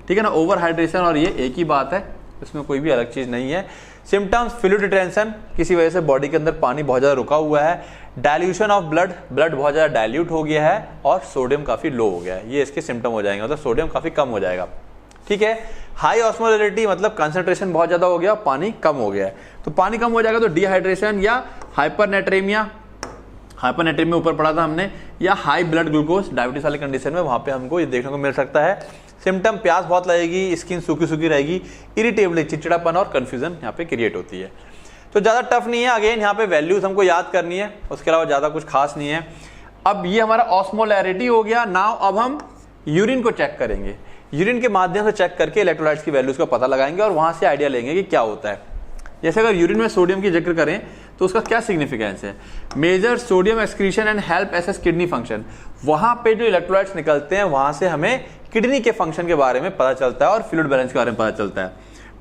ठीक है ना, ओवर हाइड्रेशन और ये एक ही बात है, इसमें कोई भी अलग चीज नहीं है। सिम्टम्स, फ्लूइड रिटेंशन, किसी वजह से बॉडी के अंदर पानी बहुत ज्यादा रुका हुआ है। डाइल्यूशन ऑफ ब्लड, ब्लड बहुत ज्यादा डाइल्यूट हो गया है, और सोडियम काफी लो हो गया है, ये इसके सिम्टम हो जाएंगे, मतलब सोडियम काफी कम हो जाएगा। ठीक है, हाई ऑस्मोलैलिटी मतलब कंसंट्रेशन बहुत ज्यादा हो गया, पानी कम हो गया है, तो पानी कम हो जाएगा तो डिहाइड्रेशन या हाइपरनेट्रेमिया, हाइपरनेट्रेमिया ऊपर पढ़ा था हमने, या हाई ब्लड ग्लूकोज, डायबिटीज वाली कंडीशन में वहां पे हमको ये देखने को मिल सकता है। सिम्टम, प्यास बहुत लगेगी, स्किन सूखी सूखी रहेगी, इरिटेबली, चिड़चिड़ापन और कंफ्यूजन यहाँ पे क्रिएट होती है। तो ज्यादा टफ नहीं है, अगेन यहाँ पे वैल्यूज हमको याद करनी है, उसके अलावा ज्यादा कुछ खास नहीं है। अब ये हमारा ऑस्मोलैरिटी हो गया। नाउ अब हम यूरिन को चेक करेंगे, यूरिन के माध्यम से चेक करके इलेक्ट्रोलाइट्स की वैल्यूज का पता लगाएंगे और वहां से आइडिया लेंगे कि क्या होता है। जैसे अगर यूरिन में सोडियम की जिक्र करें तो उसका क्या सिग्निफिकेंस है, measure sodium excretion and help assess kidney function. वहां पे जो इलेक्ट्रोलाइट्स निकलते हैं वहां से हमें किडनी के फंक्शन के बारे में पता चलता है और फ्लूइड बैलेंस के बारे में पता चलता है।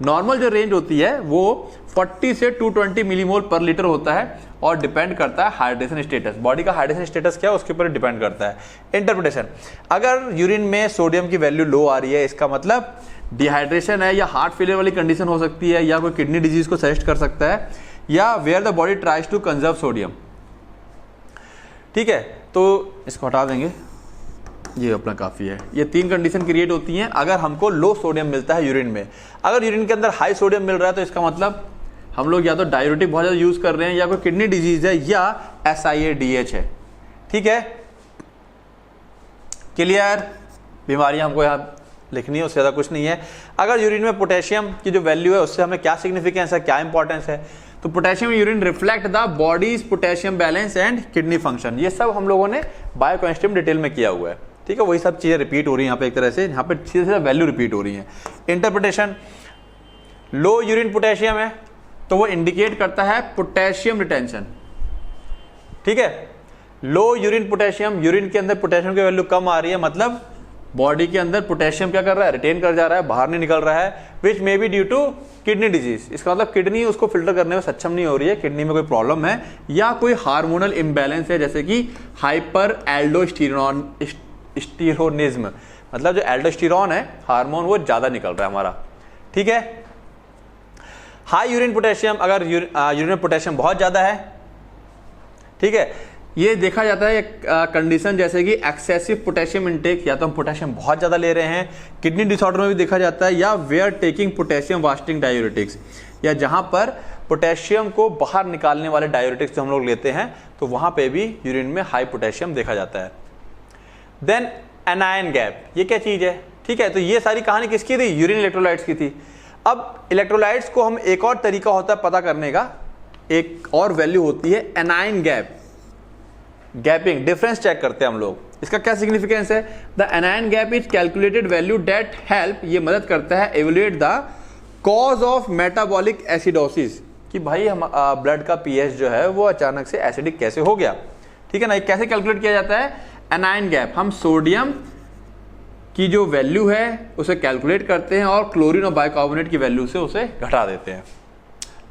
नॉर्मल जो रेंज होती है वो 40 से 220 मिलीमोल पर लीटर होता है और डिपेंड करता है हाइड्रेशन स्टेटस, बॉडी का हाइड्रेशन स्टेटस क्या है उसके ऊपर डिपेंड करता है। इंटरप्रिटेशन, अगर यूरिन में सोडियम की वैल्यू लो आ रही है इसका मतलब डिहाइड्रेशन है, या हार्ट फेलियर वाली कंडीशन हो सकती है, या कोई किडनी डिजीज को सजेस्ट कर सकता है, या where the body tries to conserve sodium. ठीक है, तो इसको हटा देंगे, ये अपना काफी है। ये तीन कंडीशन क्रिएट होती हैं अगर हमको लो सोडियम मिलता है यूरिन में। अगर यूरिन के अंदर हाई सोडियम मिल रहा है तो इसका मतलब हम लोग या तो डायूरेटिक बहुत ज्यादा यूज कर रहे हैं, या कोई किडनी डिजीज है, या SIADH है। ठीक है, क्लियर, बीमारियां हमको यहाँ लिखनी है, उससे ज्यादा कुछ नहीं है। अगर यूरिन में पोटेशियम की जो वैल्यू है उससे हमें क्या सिग्निफिकेंस है, क्या इंपॉर्टेंस है, तो potassium urine reflect the bodies potassium balance and kidney function. ये सब हम लोगों ने बायोकेमिस्ट्री में डिटेल में किया हुआ है। ठीक है, वही सब चीजें रिपीट हो रही है यहाँ पे, एक तरह से यहाँ पे सीधे सीधे वैल्यू रिपीट हो रही है। इंटरप्रिटेशन, लो यूरिन पोटेशियम है तो वो इंडिकेट करता है पोटेशियम रिटेंशन। ठीक है, लो यूरिन पोटेशियम, यूरिन के अंदर पोटेशियम की वैल्यू कम आ रही है, मतलब बॉडी के अंदर पोटेशियम क्या कर रहा है, रिटेन कर जा रहा है, बाहर नहीं निकल रहा है, which may be due to kidney disease. इसका मतलब किडनी उसको फिल्टर करने में सक्षम नहीं हो रही है, किडनी में कोई प्रॉब्लम है, या कोई हार्मोनल इम्बैलेंस है, जैसे कि हाइपर एल्डोस्टेरोनिज्म, मतलब जो एल्डोस्टेरोन है हार्मोन वो ज्यादा निकल रहा है हमारा। ठीक है, हाई यूरिन पोटेशियम, अगर यूरिन में पोटेशियम बहुत ज्यादा है, ठीक है, ये देखा जाता है कंडीशन जैसे कि एक्सेसिव पोटेशियम इनटेक, या तो हम पोटेशियम बहुत ज्यादा ले रहे हैं, किडनी डिसऑर्डर में भी देखा जाता है, या where taking potassium wasting diuretics, या जहां पर पोटेशियम को बाहर निकालने वाले डायूरेटिक्स जो हम लोग लेते हैं तो वहां पे भी यूरिन में हाई पोटेशियम देखा जाता है। देन एनायन गैप, ये क्या चीज है, ठीक है, तो ये सारी कहानी किसकी थी, यूरिन इलेक्ट्रोलाइट्स की थी। अब इलेक्ट्रोलाइट्स को हम एक और तरीका होता है पता करने का, एक और वैल्यू होती है anion gap, gaping difference check करते हैं हम लोग। इसका क्या सिग्निफिकेंस है, the anion gap is calculated value that help, ये मदद करता है evaluate the cause of metabolic acidosis, कि भाई हम ब्लड का पीएच जो है वो अचानक से एसिडिक कैसे हो गया, ठीक है ना। कैसे कैलकुलेट किया जाता है, एनायन गैप, हम सोडियम की जो वैल्यू है उसे कैलकुलेट करते हैं और क्लोरीन और बाइकार्बोनेट की वैल्यू से उसे घटा देते हैं।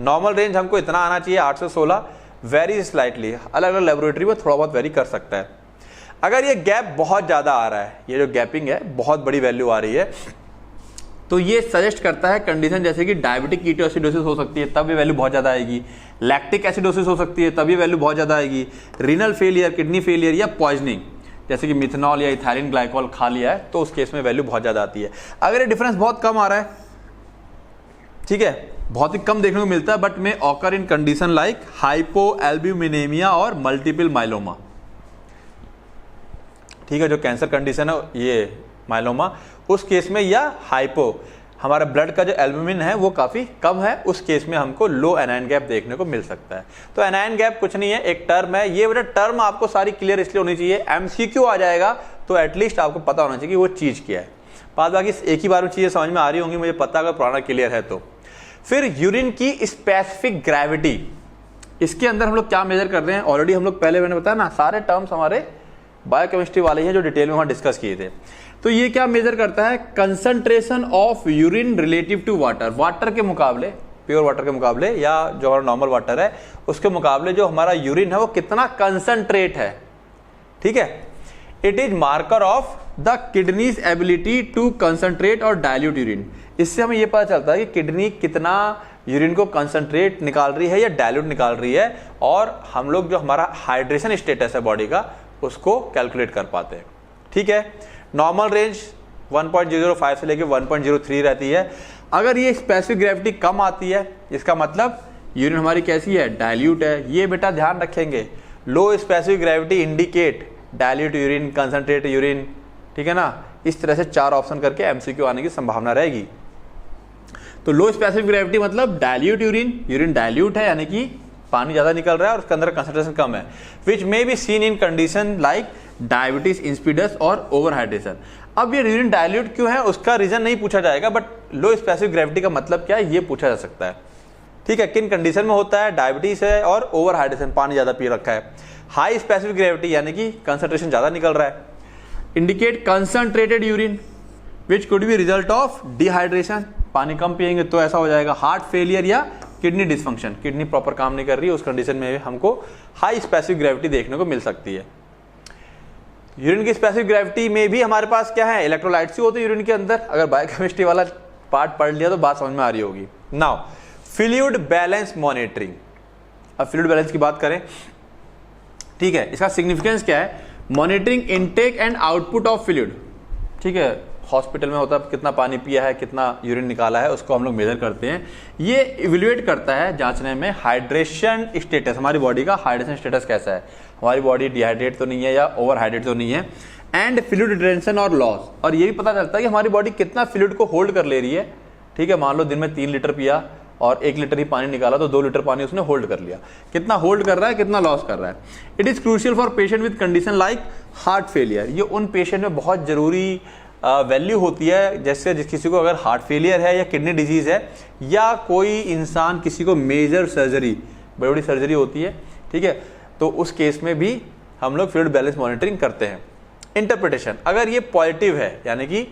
नॉर्मल रेंज हमको इतना आना चाहिए 8 से 16, वेरी स्लाइटली, अलग अलग लेबोरेटरी में थोड़ा बहुत वेरी कर सकता है। अगर ये गैप बहुत ज़्यादा आ रहा है, ये जो गैपिंग है बहुत बड़ी वैल्यू आ रही है, तो ये सजेस्ट करता है कंडीशन जैसे कि डायबिटिक कीटोएसिडोसिस हो सकती है, तब ये वैल्यू बहुत ज़्यादा आएगी, लैक्टिक एसिडोसिस हो सकती है, तब ये वैल्यू बहुत ज़्यादा आएगी, रीनल फेलियर, किडनी फेलियर या पॉइजनिंग जैसे कि मिथनॉल या इथाइलिन ग्लाइकोल खा लिया है, तो उस केस में वैल्यू बहुत ज़्यादा आती है। अगर ये डिफरेंस बहुत कम आ रहा है, ठीक है, बहुत ही कम देखने को मिलता है, बट में ऑकर इन कंडीशन लाइक हाइपोएल्ब्यूमिनेमिया और मल्टीपल माइलोमा, ठीक है, जो कैंसर कंडीशन है ये माइलोमा, उस केस में, या हाइपो, हमारा ब्लड का जो एल्ब्यूमिन है वो काफ़ी कम है, उस केस में हमको लो एनायन गैप देखने को मिल सकता है। तो एनायन गैप कुछ नहीं है, एक टर्म है, ये बेटा टर्म आपको सारी क्लियर इसलिए होनी चाहिए, एमसीक्यू आ जाएगा तो एटलीस्ट आपको पता होना चाहिए कि वो चीज़ क्या है। बाद बाकी एक ही बार वो चीज़ें समझ में आ रही होंगी, मुझे पता अगर पुराना क्लियर है तो। फिर यूरिन की स्पेसिफिक ग्रेविटी, इसके अंदर हम लोग क्या मेजर कर रहे हैं, ऑलरेडी हम लोग पहले मैंने बताया ना, सारे टर्म्स हमारे बायोकेमिस्ट्री वाले हैं जो डिटेल में वहाँ डिस्कस किए थे। तो ये क्या मेजर करता है, concentration of urine relative to water, water के मुकाबले, प्योर वाटर के मुकाबले या जो हमारा नॉर्मल वाटर है उसके मुकाबले जो हमारा यूरिन है वो कितना कंसंट्रेट है, ठीक है। It is marker of the kidney's ability to concentrate और डाइल्यूट यूरिन। इससे हमें ये पता चलता है कि किडनी कितना यूरिन को कंसंट्रेट निकाल रही है या डाइल्यूट निकाल रही है, और हम लोग जो हमारा हाइड्रेशन स्टेटस है बॉडी का उसको कैलकुलेट कर पाते हैं, ठीक है। नॉर्मल रेंज 1.005 से लेके 1.03 रहती है। अगर ये स्पेसिफिक ग्रेविटी कम आती है, इसका मतलब यूरिन हमारी कैसी है, डाइल्यूट है। ये बेटा ध्यान रखेंगे, लो specific gravity indicate dilute urine, concentrate urine, ठीक है ना। इस तरह से 4 ऑप्शन करके एमसीक्यू आने की संभावना रहेगी। तो लो स्पेसिफिक ग्रेविटी मतलब डाइल्यूट यूरिन, यूरिन डाइल्यूट है यानी कि पानी ज्यादा निकल रहा है और उसके अंदर कंसंट्रेशन कम है, which may be seen in condition like diabetes insipidus और ओवर हाइड्रेशन। अब ये यूरिन डाइल्यूट क्यों है उसका रीजन नहीं पूछा जाएगा, बट लो स्पेसिफिक ग्रेविटी का मतलब क्या है ये पूछा जा सकता है, ठीक है। किन कंडीशन में होता है, डायबिटीज है और ओवर हाइड्रेशन, पानी ज्यादा पी रखा है। हाई स्पेसिफिक ग्रेविटी यानी कि कंसंट्रेशन ज्यादा निकल रहा है, indicate concentrated urine which could B result of dehydration, पानी कम पिएंगे तो ऐसा हो जाएगा। हार्ट फेलियर या किडनी डिसफंक्शन, किडनी प्रॉपर काम नहीं कर रही है, उस कंडीशन में हमको हाई स्पेसिफिक ग्रेविटी देखने को मिल सकती है। यूरिन की स्पेसिफिक ग्रेविटी में भी हमारे पास क्या है, इलेक्ट्रोलाइट्स ही होते हैं यूरिन के अंदर। अगर बायोकेमिस्ट्री वाला पार्ट पढ़ लिया तो बात समझ में आ रही होगी। नाउ फ्लूइड बैलेंस मॉनिटरिंग, अब फ्लूइड बैलेंस की बात करें, ठीक है, इसका सिग्निफिकेंस क्या है, monitoring intake and output of fluid, ठीक है। हॉस्पिटल में होता है कितना पानी पिया है, कितना यूरिन निकाला है, उसको हम लोग मेजर करते हैं। ये इवेल्युएट करता है जांचने में हाइड्रेशन स्टेटस, हमारी बॉडी का हाइड्रेशन स्टेटस कैसा है, हमारी बॉडी डिहाइड्रेट तो नहीं है या ओवर हाइड्रेट तो नहीं है, एंड फ्लूइड रिटेंशन और लॉस। और ये भी पता चलता है कि हमारी बॉडी कितना फ्लूइड को होल्ड कर ले रही है, ठीक है। मान लो दिन में 3 लीटर पिया और 1 लीटर ही पानी निकाला तो 2 लीटर पानी उसने होल्ड कर लिया, कितना होल्ड कर रहा है, कितना लॉस कर रहा है। It is crucial for patient with condition like heart failure, ये उन पेशेंट में बहुत जरूरी वैल्यू होती है, जैसे जिस किसी को अगर हार्ट फेलियर है या किडनी डिजीज है, या कोई इंसान किसी को मेजर सर्जरी, बड़ी बड़ी सर्जरी होती है, ठीक है, तो उस केस में भी हम लोग फ्लूइड बैलेंस मॉनिटरिंग करते हैं। इंटरप्रिटेशन, अगर ये पॉजिटिव है यानी कि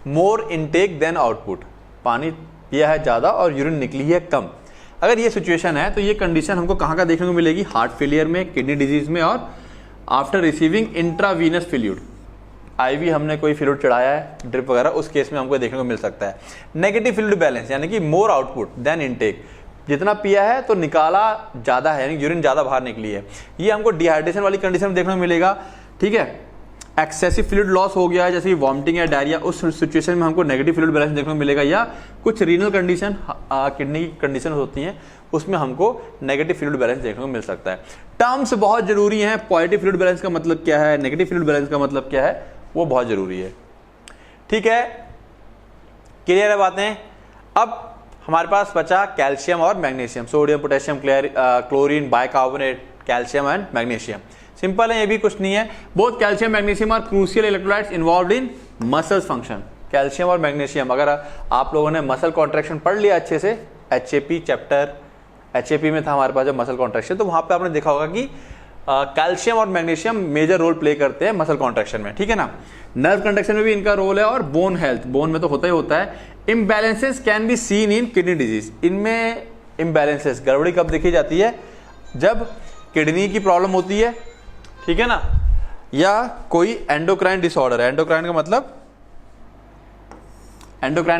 मोर इनटेक देन आउटपुट, पानी पिया है ज्यादा और यूरिन निकली है कम, अगर ये सिचुएशन है तो ये कंडीशन हमको कहाँ का देखने को मिलेगी, हार्ट फेलियर में, किडनी डिजीज में, और after receiving intravenous fluid, IV हमने कोई फ्लूइड चढ़ाया है ड्रिप वगैरह, उस केस में हमको देखने को मिल सकता है। नेगेटिव फ्लूइड बैलेंस यानी कि मोर आउटपुट देन इनटेक, जितना पिया है तो निकाला ज्यादा है, यानी यूरिन ज्यादा बाहर निकली है, ये हमको डिहाइड्रेशन वाली कंडीशन में देखने को मिलेगा, ठीक है। एक्सेसिव फ्लूइड लॉस हो गया है जैसे वॉमिटिंग या डायरिया, उस सिचुएशन में हमको नेगेटिव फ्लूइड बैलेंस देखने को मिलेगा, या कुछ रीनल कंडीशन, किडनी की कंडीशन होती हैं, उसमें हमको नेगेटिव फ्लूइड बैलेंस देखने को मिल सकता है। टर्म्स बहुत जरूरी हैं, पॉजिटिव फ्लूइड बैलेंस का मतलब क्या है, नेगेटिव फ्लूइड बैलेंस का मतलब क्या है, वो बहुत जरूरी है, ठीक है। क्लियर है बातें। अब हमारे पास बचा कैल्शियम और magnesium, sodium, potassium, chlorine, bicarbonate, calcium and magnesium. Simple है, ये भी कुछ नहीं है। Both calcium magnesium are crucial electrolytes involved in muscles function. Calcium और मैग्नीशियम, अगर आप लोगों ने मसल कॉन्ट्रैक्शन पढ़ लिया अच्छे से HAP चैप्टर, HAP में था हमारे पास जब मसल कॉन्ट्रैक्शन, तो वहाँ पे आपने देखा होगा कि कैल्शियम और मैग्नीशियम मेजर रोल प्ले करते हैं मसल कॉन्ट्रैक्शन में, ठीक है ना। नर्व कंडक्शन में भी इनका रोल है, और बोन हेल्थ, बोन में तो होता ही होता है। Imbalances can be seen in kidney disease, इनमें इम्बैलेंसेस, गड़बड़ी कब देखी जाती है, जब किडनी की प्रॉब्लम होती है, ठीक है ना, या कोई एंडोक्राइन डिसऑर्डर है। एंडोक्राइन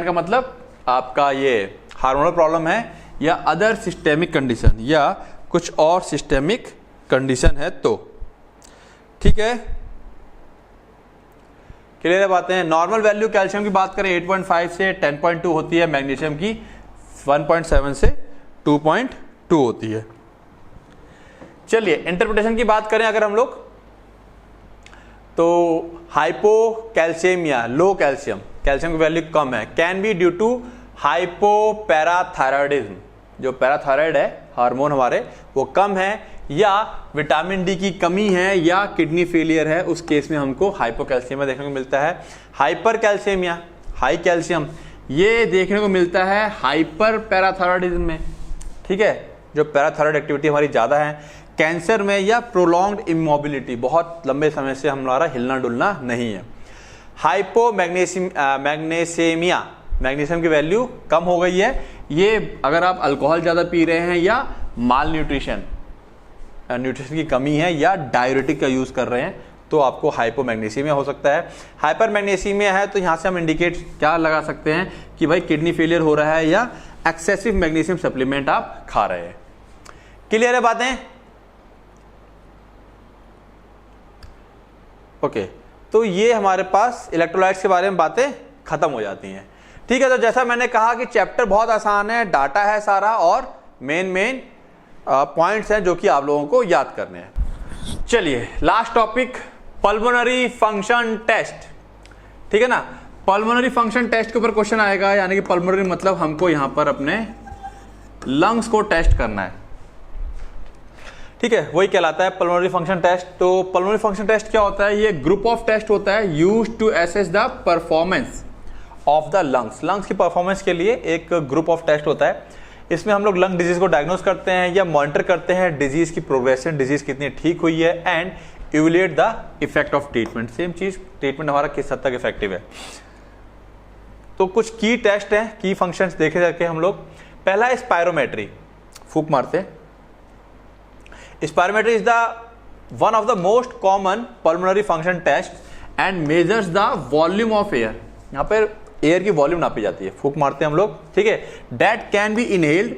का मतलब आपका ये हार्मोनल प्रॉब्लम है, या अदर सिस्टेमिक कंडीशन, या कुछ और सिस्टेमिक कंडीशन है तो, ठीक है। क्लियर है बातें। नॉर्मल वैल्यू कैल्शियम की बात करें 8.5 से 10.2 होती है, मैग्नीशियम की 1.7 से 2.2 होती है। चलिए इंटरप्रिटेशन की बात करें अगर हम लोग, तो हाइपोकैल्शियमिया, लो कैल्शियम, कैल्शियम की वैल्यू कम है, can be due to hypoparathyroidism, जो पैराथायरॉयड है हार्मोन हमारे वो कम है, या विटामिन डी की कमी है, या किडनी फेलियर है, उस केस में हमको हाइपोकैल्शियमिया देखने को मिलता है। हाइपर कैल्शियमिया, हाई कैल्शियम, ये देखने को मिलता है हाइपर पैराथायरॉयडिज्म में, ठीक है, जो पैराथायरॉयड एक्टिविटी हमारी ज्यादा है। कैंसर में, या प्रोलॉन्ग्ड इमोबिलिटी, बहुत लंबे समय से हमारा हिलना डुलना नहीं है। मैग्नीशियमिया, मैग्नीशियम की वैल्यू कम हो गई है, ये अगर आप अल्कोहल ज़्यादा पी रहे हैं, या माल न्यूट्रिशन की कमी है, या डाययूरेटिक का यूज़ कर रहे हैं, तो आपको हाइपोमैग्नीशियमिया हो सकता है। हाइपर मैग्नीशियमिया है तो यहाँ से हम इंडिकेट क्या लगा सकते हैं कि भाई किडनी फेलियर हो रहा है, या एक्सेसिव मैग्नीशियम सप्लीमेंट आप खा रहे हैं। क्लियर है बातें? ओके, तो ये हमारे पास इलेक्ट्रोलाइट्स के बारे में बातें खत्म हो जाती हैं, ठीक है। तो जैसा मैंने कहा कि चैप्टर बहुत आसान है, डाटा है सारा, और मेन पॉइंट्स हैं जो कि आप लोगों को याद करने हैं। चलिए last topic, pulmonary function test, ठीक है ना। पल्मोनरी फंक्शन टेस्ट के ऊपर क्वेश्चन आएगा, यानी कि पल्मोनरी मतलब हमको यहां पर अपने लंग्स को टेस्ट करना है, ठीक है, वही कहलाता है पल्मोनरी फंक्शन टेस्ट। तो पल्मोनरी फंक्शन टेस्ट क्या होता है, ये ग्रुप ऑफ टेस्ट होता है used to assess the performance of the lungs. Lungs की परफॉर्मेंस के लिए एक ग्रुप ऑफ टेस्ट होता है, इसमें हम लोग लंग डिजीज को डायग्नोस करते हैं, या मॉनिटर करते हैं डिजीज की प्रोग्रेशन, डिजीज कितनी ठीक हुई है, and evaluate the effect of treatment. Same चीज, ट्रीटमेंट हमारा किस हद तक इफेक्टिव है। तो कुछ की टेस्ट हैं, की फंक्शंस देखे जाके हम लोग। पहला है स्पायरोमेट्री, फूक मारते हैं। Spirometry is the one of the most common pulmonary function test and measures the volume of air. यहाँ पर एयर की वॉल्यूम नापी जाती है, फूक मारते हैं हम लोग, ठीक है। डेट कैन बी इनहेल्ड,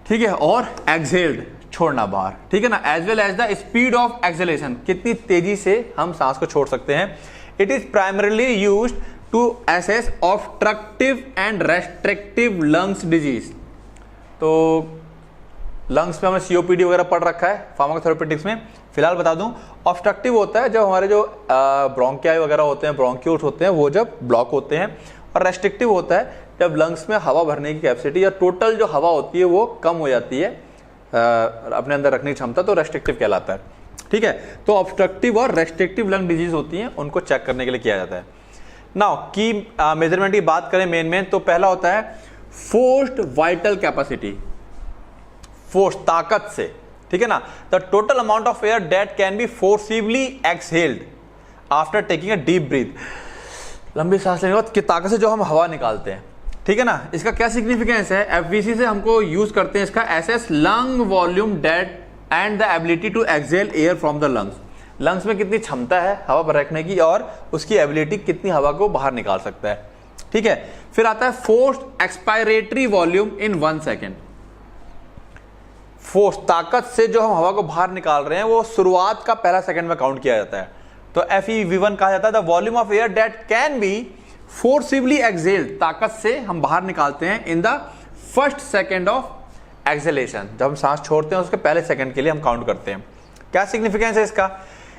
ठीक है, और एक्सहेल्ड, छोड़ना बाहर, ठीक है ना, as well as the speed of exhalation, कितनी तेजी से हम सांस को छोड़ सकते हैं। It is primarily used to assess obstructive and restrictive lungs disease. तो लंग्स में हमने सीओपीडी वगैरह पढ़ रखा है फार्माकोथेरेपेटिक्स में। फिलहाल बता दूं, ऑब्स्ट्रक्टिव होता है जब हमारे जो ब्रोंकियाई वगैरह होते हैं, ब्रोंक्यूल्स होते हैं, वो जब ब्लॉक होते हैं, और रेस्ट्रिक्टिव होता है जब लंग्स में हवा भरने की कैपेसिटी या टोटल जो हवा होती है वो कम हो जाती है, अपने अंदर रखने की क्षमता, तो रेस्ट्रिक्टिव कहलाता है, ठीक है। तो ऑब्स्ट्रक्टिव और रेस्ट्रिक्टिव लंग डिजीज होती हैं, उनको चेक करने के लिए किया जाता है। नाउ की मेजरमेंट की बात करें मेन, तो पहला होता है फोर्स्ड वाइटल कैपेसिटी, फोर्स, ताकत से, ठीक है ना। The total amount of air that can B forcibly exhaled after taking a deep breath, लंबी सांस लेने के बाद की ताकत से जो हम हवा निकालते हैं, ठीक है ना। इसका क्या सिग्निफिकेंस है, एफवीसी से हमको यूज करते हैं इसका, assess lung volume that and the ability to exhale air from the lungs. Lungs में कितनी क्षमता है हवा रखने की, और उसकी एबिलिटी कितनी हवा को बाहर निकाल सकता है, ठीक है। फिर आता है फोर्स्ड एक्सपायरेटरी वॉल्यूम इन 1 सेकेंड। फोर्स, ताकत से जो हम हवा को बाहर निकाल रहे हैं, वो शुरुआत का पहला सेकंड में काउंट किया जाता है। तो FeV1 कहा जाता है the volume of air that can B forcibly exhaled, ताकत से हम बाहर निकालते हैं in the first second of exhalation, जब हम सांस छोड़ते हैं उसके पहले सेकंड के लिए हम काउंट करते हैं। क्या सिग्निफिकेंस है इसका,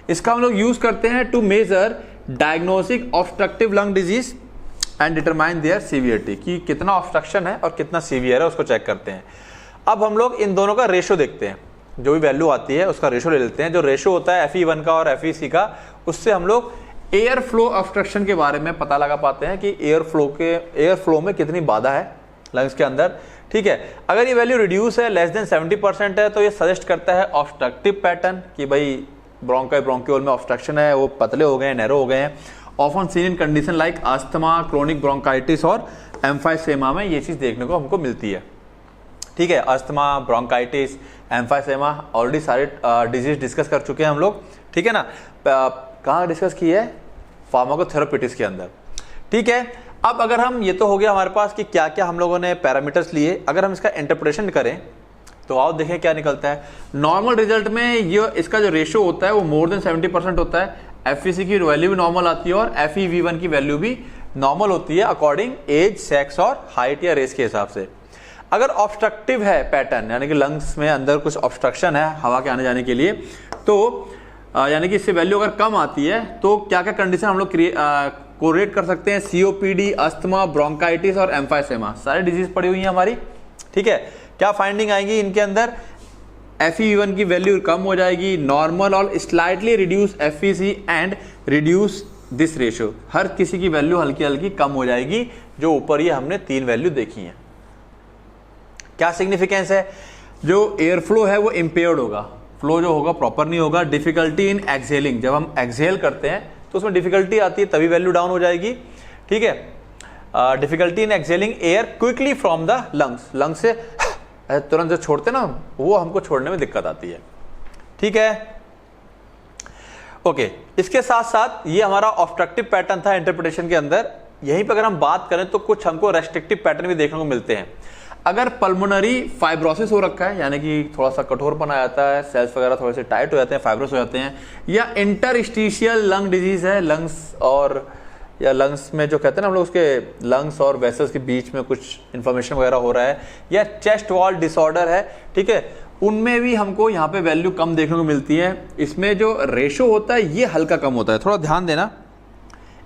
इसका हम लोग यूज करते हैं to measure diagnostic obstructive lung disease and determine their severity, कि कितना ऑब्स्ट्रक्शन है और कितना सीवियर है उसको चेक करते हैं। अब हम लोग इन दोनों का रेशो देखते हैं, जो भी वैल्यू आती है उसका रेशो ले लेते हैं। जो रेशो होता है FE1 का और FEC का, उससे हम लोग एयर फ्लो ऑब्स्ट्रक्शन के बारे में पता लगा पाते हैं कि एयर फ्लो में कितनी बाधा है लंग्स के अंदर, ठीक है। अगर ये वैल्यू रिड्यूस है लेस देन 70% है तो ये सजेस्ट करता है ऑब्स्ट्रक्टिव पैटर्न कि भाई ब्रोंकाइल में ऑब्स्ट्रक्शन है, वो पतले हो गए हैं, नैरो हो गए हैं। Often seen in condition like asthma, chronic bronchitis और एम्फाइसेमा में ये चीज देखने को हमको मिलती है। ठीक है, अस्थमा, ब्रोंकाइटिस, एम्फाइसेमा ऑलरेडी सारे डिजीज डिस्कस कर चुके हैं हम लोग। ठीक है ना, कहाँ डिस्कस की है? फार्माकोथेरेपिटिक्स के अंदर। ठीक है, अब अगर हम, ये तो हो गया हमारे पास कि क्या क्या हम लोगों ने पैरामीटर्स लिए, अगर हम इसका इंटरप्रिटेशन करें तो आओ देखें क्या निकलता है। नॉर्मल रिजल्ट में ये इसका जो रेशियो होता है वो मोर देन 70% होता है। एफईसी की वैल्यू भी नॉर्मल आती है और FeV1 की वैल्यू भी नॉर्मल होती है अकॉर्डिंग एज, सेक्स और हाइट या रेस के हिसाब से। अगर ऑब्स्ट्रक्टिव है पैटर्न, यानी कि लंग्स में अंदर कुछ ऑब्स्ट्रक्शन है हवा के आने जाने के लिए, तो यानी कि इससे वैल्यू अगर कम आती है तो क्या क्या कंडीशन हम लोग कोरिलेट कर सकते हैं? COPD, अस्थमा, ब्रोंकाइटिस और एम्फाइसेमा, सारी डिजीज पड़ी हुई है हमारी। ठीक है, क्या फाइंडिंग आएगी इनके अंदर? FeV1 की वैल्यू कम हो जाएगी, नॉर्मल और slightly reduce FVC and reduce this ratio, हर किसी की वैल्यू हल्की हल्की कम हो जाएगी, जो ऊपर ये हमने 3 वैल्यू देखी है। क्या सिग्निफिकेंस है? जो एयर फ्लो है वो इम्पेयर्ड होगा, फ्लो जो होगा प्रॉपर नहीं होगा। डिफिकल्टी इन एक्सहेलिंग, जब हम एक्सहेल करते हैं तो उसमें डिफिकल्टी आती है, तभी वैल्यू डाउन हो जाएगी। ठीक है, difficulty in exhaling air quickly from the lungs, lungs से तुरंत जो छोड़ते ना, वो हमको छोड़ने में दिक्कत आती है। ठीक है, ओके। इसके साथ साथ ये हमारा ऑब्स्ट्रक्टिव पैटर्न था इंटरप्रिटेशन के अंदर। यहीं पर अगर हम बात करें तो कुछ हमको रेस्ट्रिक्टिव पैटर्न भी देखने को मिलते हैं। अगर पल्मोनरी फाइब्रोसिस हो रखा है, यानी कि थोड़ा सा कठोरपन आ जाता है, सेल्स वगैरह थोड़े से टाइट हो जाते हैं, फाइब्रोस हो जाते हैं, या इंटरस्टिशियल लंग डिजीज है, लंग्स और या लंग्स में जो कहते हैं ना हम लोग, उसके लंग्स और वेसल्स के बीच में कुछ इन्फॉर्मेशन वगैरह हो रहा है, या चेस्ट वॉल डिसऑर्डर है, ठीक है, उनमें भी हमको यहाँ पे वैल्यू कम देखने को मिलती है। इसमें जो रेशो होता है ये हल्का कम होता है, थोड़ा ध्यान देना।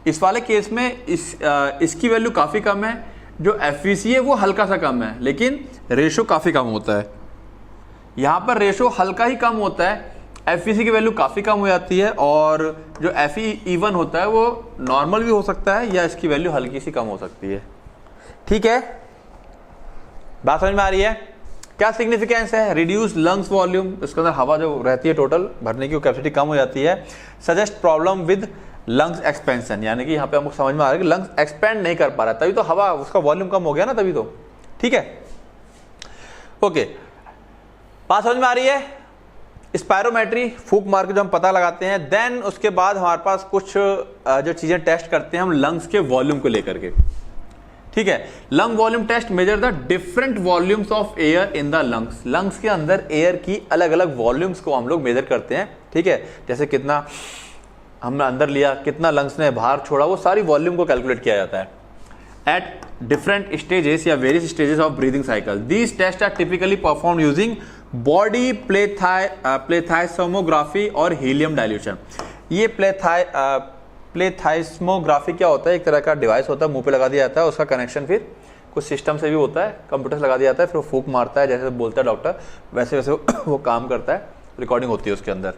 इस वाले केस में इसकी वैल्यू काफ़ी कम है, जो FVC है वो हल्का सा कम है, लेकिन रेशो काफ़ी कम होता है। यहाँ पर रेशो हल्का ही कम होता है, FVC की वैल्यू काफ़ी कम हो जाती है, और जो FeV1 होता है वो नॉर्मल भी हो सकता है या इसकी वैल्यू हल्की सी कम हो सकती है। ठीक है, बात समझ में आ रही है? क्या सिग्निफिकेंस है? रिड्यूस लंग्स वॉल्यूम, इसके अंदर हवा जो रहती है टोटल भरने की कैपेसिटी कम हो जाती है। Suggest problem with lungs expansion, यानी कि यहाँ पे हमको समझ में आ रहा है कि लंग्स एक्सपेंड नहीं कर पा रहा, तभी तो हवा, उसका वॉल्यूम कम हो गया ना, तभी तो। ठीक है, ओके, बात समझ में आ रही है? स्पायरोमेट्री, फूक मार के जो हम पता लगाते हैं, देन उसके बाद हमारे पास कुछ जो चीजें टेस्ट करते हैं हम लंग्स के वॉल्यूम को लेकर के। ठीक है, lung volume test measure the different volumes of air in the lungs, lungs के अंदर एयर की अलग अलग वॉल्यूम्स को हम लोग मेजर करते हैं। ठीक है, जैसे कितना हमने अंदर लिया, कितना लंग्स ने बाहर छोड़ा, वो सारी वॉल्यूम को कैलकुलेट किया जाता है एट डिफरेंट स्टेजेस या various stages of breathing cycle. These test are typically perform using body plethysmography और हीलियम डाइल्यूशन। ये प्लेथाइसमोग्राफी क्या होता है? एक तरह का डिवाइस होता है, मुंह पे लगा दिया जाता है, उसका कनेक्शन फिर कुछ सिस्टम से भी होता है, कंप्यूटर से लगा दिया जाता है, फिर वो फूक मारता है, जैसे बोलता है डॉक्टर वैसे वैसे वो काम करता है, रिकॉर्डिंग होती है उसके अंदर।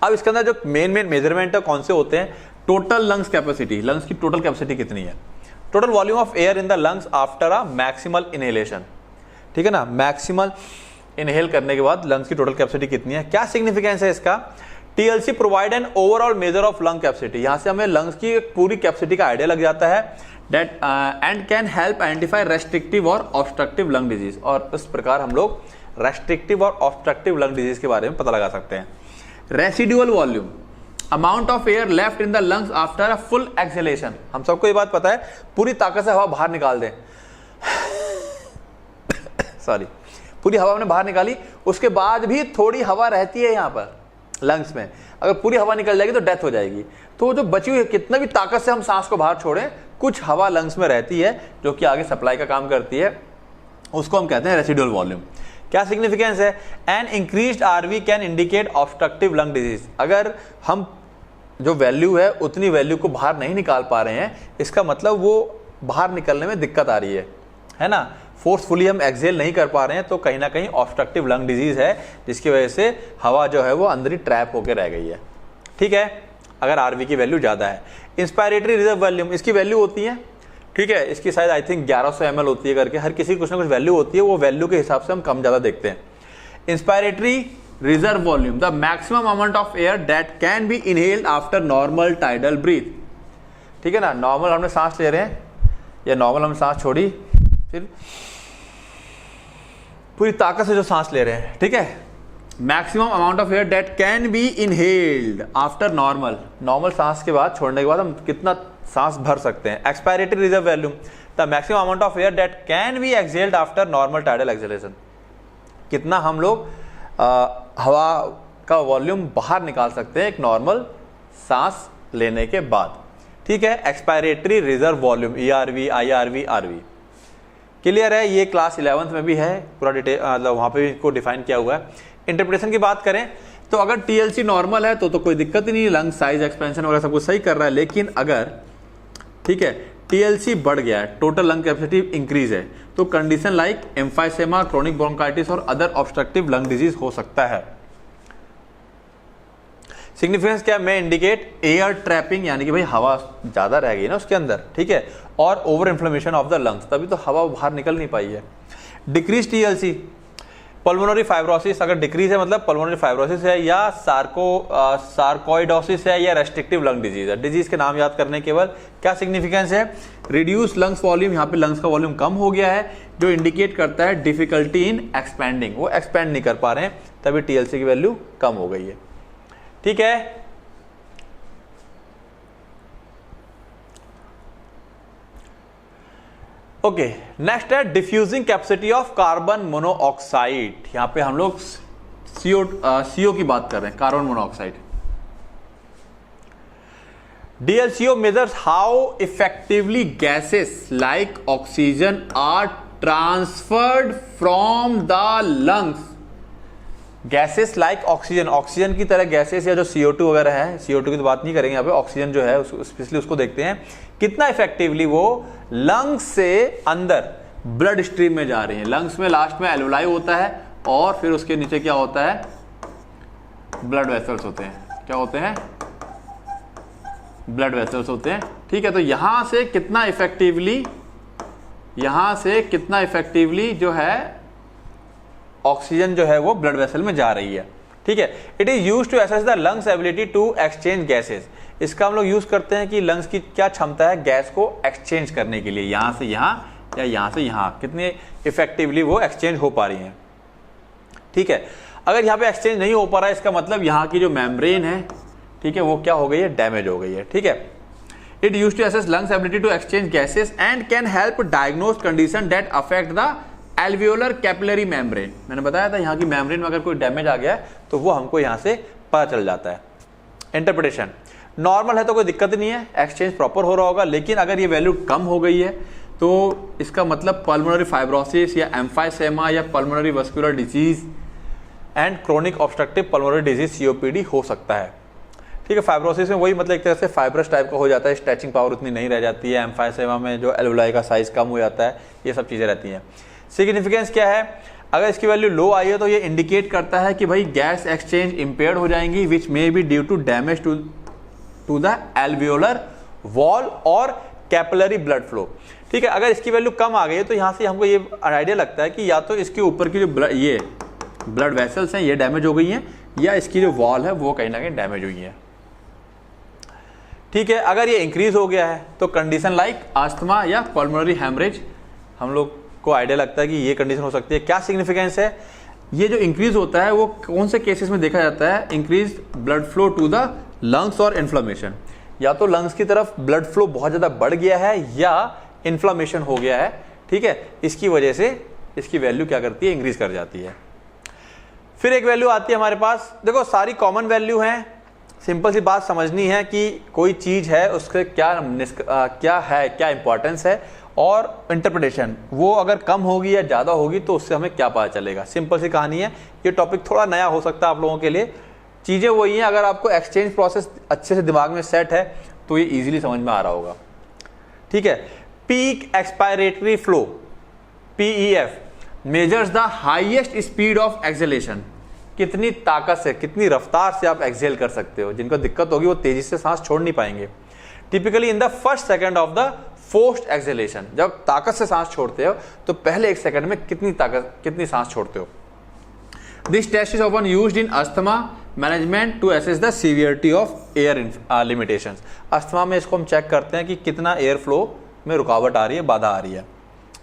अब इसके अंदर जो मेन मेजरमेंट है कौन से होते हैं? टोटल लंग्स कैपेसिटी, लंग्स की टोटल कैपेसिटी कितनी है, total volume of air in the lungs after a maximal inhalation. ठीक है ना, मैक्सिमल इनहेल करने के बाद लंग्स की टोटल कैपेसिटी कितनी है। क्या सिग्निफिकेंस है इसका? TLC provide an overall measure of lung capacity, यहां से हमें लंग्स की पूरी कैपेसिटी का आइडिया लग जाता है। That and can help identify restrictive और ऑब्स्ट्रक्टिव लंग डिजीज, और इस प्रकार हम लोग रेस्ट्रिक्टिव और ऑब्स्ट्रक्टिव लंग डिजीज के बारे में पता लगा सकते हैं। Residual volume, amount of air left in the lungs after a full exhalation, हम सबको ये बात पता है, पूरी ताकत से हवा बाहर निकाल दें सॉरी, पूरी हवा हमने बाहर निकाली, उसके बाद भी थोड़ी हवा रहती है यहाँ पर लंग्स में, अगर पूरी हवा निकल जाएगी तो डेथ हो जाएगी। तो जो बची हुई कितना भी ताकत से हम सांस को बाहर छोड़ें, कुछ हवा लंग्स में रहती है जो कि आगे सप्लाई का काम करती है, उसको हम कहते हैं रेसिडुअल वॉल्यूम। क्या सिग्निफिकेंस है? An increased RV can indicate obstructive lung disease, अगर हम जो वैल्यू है उतनी वैल्यू को बाहर नहीं निकाल पा रहे हैं, इसका मतलब वो बाहर निकलने में दिक्कत आ रही है ना, फोर्सफुली हम एक्सहेल नहीं कर पा रहे हैं, तो कहीं ना कहीं ऑब्स्ट्रक्टिव लंग डिजीज है, जिसकी वजह से हवा जो है वो अंदर ही ट्रैप होकर रह गई है। ठीक है, अगर आरवी की वैल्यू ज्यादा है। इंस्पायरेटरी रिजर्व वॉल्यूम, इसकी वैल्यू होती है ठीक है, इसकी साइज आई थिंक 1100 ml होती है करके, हर किसी की कुछ ना कुछ वैल्यू होती है, वो वैल्यू के हिसाब से हम कम ज्यादा देखते हैं। Inspiratory reserve volume, the maximum amount of air that can be inhaled after normal tidal breath. ठीक है ना, नॉर्मल हमने सांस ले रहे हैं या नॉर्मल हमने सांस छोड़ी, फिर पूरी ताकत से जो सांस ले रहे हैं, ठीक है, maximum amount of air that can be inhaled after normal सांस के बाद, छोड़ने के बाद हम कितना सांस भर सकते हैं। Expiratory reserve volume, the maximum amount of air that can B exhaled after normal tidal exhalation, कितना हम लोग हवा का वॉल्यूम बाहर निकाल सकते हैं एक नॉर्मल सांस लेने के बाद। ठीक है, expiratory reserve volume, ERV, IRV, RV। Clear है, ये क्लास 11th में भी है, पूरा डिटेल मतलब वहां पे भी इसको डिफाइन किया हुआ है। इंटरप्रिटेशन की बात करें तो अगर TLC नॉर्मल है तो कोई दिक्कत ही नहीं, लंग साइज एक्सपेंशन वगैरह सब कुछ सही कर रहा है। लेकिन अगर ठीक है TLC बढ़ गया है, टोटल लंग कैपेसिटी इंक्रीज है, तो condition like emphysema, chronic bronchitis और अदर ऑब्स्ट्रक्टिव लंग डिजीज हो सकता है। सिग्निफिकेंस क्या में इंडिकेट एयर ट्रैपिंग, यानी कि भाई हवा ज्यादा रह गई ना उसके अंदर, ठीक है, और over inflammation of the lungs, तभी तो हवा बाहर निकल नहीं पाई है। डिक्रीज TLC, पल्मोनरी फाइब्रोसिस, अगर डिक्रीज है मतलब पल्मोनरी फाइब्रोसिस है या सार्कोइडोसिस है या रेस्ट्रिक्टिव लंग डिजीज है। डिजीज के नाम याद करने केवल, क्या सिग्निफिकेंस है, रिड्यूस लंग्स वॉल्यूम, यहाँ पे लंग्स का वॉल्यूम कम हो गया है, जो इंडिकेट करता है डिफिकल्टी इन एक्सपैंडिंग, वो एक्सपैंड नहीं कर पा रहे हैं, तभी TLC की वैल्यू कम हो गई है। ठीक है, ओके, नेक्स्ट है diffusing capacity of carbon monoxide. यहां पे हम लोग CO की बात कर रहे हैं, carbon monoxide. DLCO measures how effectively gases like oxygen are transferred from the lungs. Gases like oxygen, oxygen की तरह गैसेस या जो CO2 वगैरह है, CO2 की तो बात नहीं करेंगे यहाँ पे, ऑक्सीजन जो है स्पेशली उसको देखते हैं, कितना इफेक्टिवली वो लंग्स से अंदर ब्लड स्ट्रीम में जा रही है। लंग्स में लास्ट में एल्वुलाई होता है और फिर उसके नीचे क्या होता है, ब्लड वेसल्स होते हैं। क्या होते हैं, ब्लड वेसल्स होते हैं। ठीक है, तो यहां से कितना इफेक्टिवली जो है ऑक्सीजन जो है वो ब्लड वेसल में जा रही है। ठीक है, it is use to assess the lungs ability to exchange gases. इसका हम लोग यूज करते हैं कि लंग्स की क्या क्षमता है गैस को एक्सचेंज करने के लिए, यहां से यहां या यहां से यहां, कितने इफेक्टिवली वो एक्सचेंज हो पा रही हैं। ठीक है, अगर यहाँ पे एक्सचेंज नहीं हो पा रहा है, इसका मतलब यहाँ की जो मेम्ब्रेन है, ठीक है, वो क्या हो गई है, डैमेज हो गई है। ठीक है, it use to assess lungs ability to exchange gases and can help diagnose condition that affect the alveolar capillary membrane. मैंने बताया था यहाँ की मेम्ब्रेन में अगर कोई डैमेज आ गया है तो वो हमको यहाँ से पता चल जाता है। इंटरप्रिटेशन, नॉर्मल है तो कोई दिक्कत नहीं है, एक्सचेंज प्रॉपर हो रहा होगा, लेकिन अगर ये वैल्यू कम हो गई है तो इसका मतलब पल्मोनरी फाइब्रोसिस या एम्फाइसेमा या pulmonary vascular disease and chronic obstructive pulmonary disease COPD हो सकता है। ठीक है, फाइब्रोसिस में वही मतलब एक तरह से फाइब्रस टाइप का हो जाता है, स्ट्रेचिंग पावर उतनी नहीं रह जाती है। एम्फाइसेमा में जो एल्वुलाई का साइज कम हो जाता है, ये सब चीजें रहती हैं। सिग्निफिकेंस क्या है, अगर इसकी वैल्यू लो आई है तो ये इंडिकेट करता है कि भाई गैस एक्सचेंज इंपेयर्ड हो जाएंगी, which may be due to damage to the alveolar wall और कैपिलरी ब्लड फ्लो। ठीक है, अगर इसकी वैल्यू कम आ गई है तो यहाँ से हमको ये आइडिया लगता है कि या तो इसके ऊपर की जो ये ब्लड वेसल्स हैं ये डैमेज हो गई हैं, या इसकी जो वॉल है वो कहीं ना कहीं डैमेज हुई है। ठीक है, अगर ये इंक्रीज हो गया है तो कंडीशन लाइक अस्थमा या पल्मोनरी हेमरेज, हम लोग को आइडिया लगता है कि ये कंडीशन हो सकती है। क्या सिग्निफिकेंस है, ये जो इंक्रीज होता है वो कौन से केसेस में देखा जाता है, increase blood flow to the lungs और इन्फ्लेमेशन, या तो लंग्स की तरफ ब्लड फ्लो बहुत ज्यादा बढ़ गया है या इन्फ्लेमेशन हो गया है। ठीक है, इसकी वजह से इसकी वैल्यू क्या करती है, इंक्रीज कर जाती है। फिर एक वैल्यू आती है हमारे पास, देखो सारी कॉमन वैल्यू हैं, सिंपल सी बात समझनी है कि कोई चीज है उसके क्या इंपॉर्टेंस है, और इंटरप्रिटेशन वो अगर कम होगी या ज्यादा होगी तो उससे हमें क्या पता चलेगा। सिंपल सी कहानी है, ये टॉपिक थोड़ा नया हो सकता है आप लोगों के लिए, चीजें वही हैं, अगर आपको एक्सचेंज प्रोसेस अच्छे से दिमाग में सेट है तो ये इजीली समझ में आ रहा होगा। ठीक है, peak expiratory flow PEF measures the highest speed of acceleration, कितनी ताकत से, कितनी रफ्तार से आप एक्सेल कर सकते हो। जिनको दिक्कत होगी वो तेजी से सांस छोड़ नहीं पाएंगे। Typically in the first second of the forced exhalation, जब ताकत से सांस छोड़ते हो तो पहले 1 सेकंड में कितनी सांस छोड़ते हो। This test is often used in asthma management to assess the severity of air limitations. Asthma में इसको हम चेक करते हैं कि कितना एयर फ्लो में रुकावट आ रही है, बाधा आ रही है।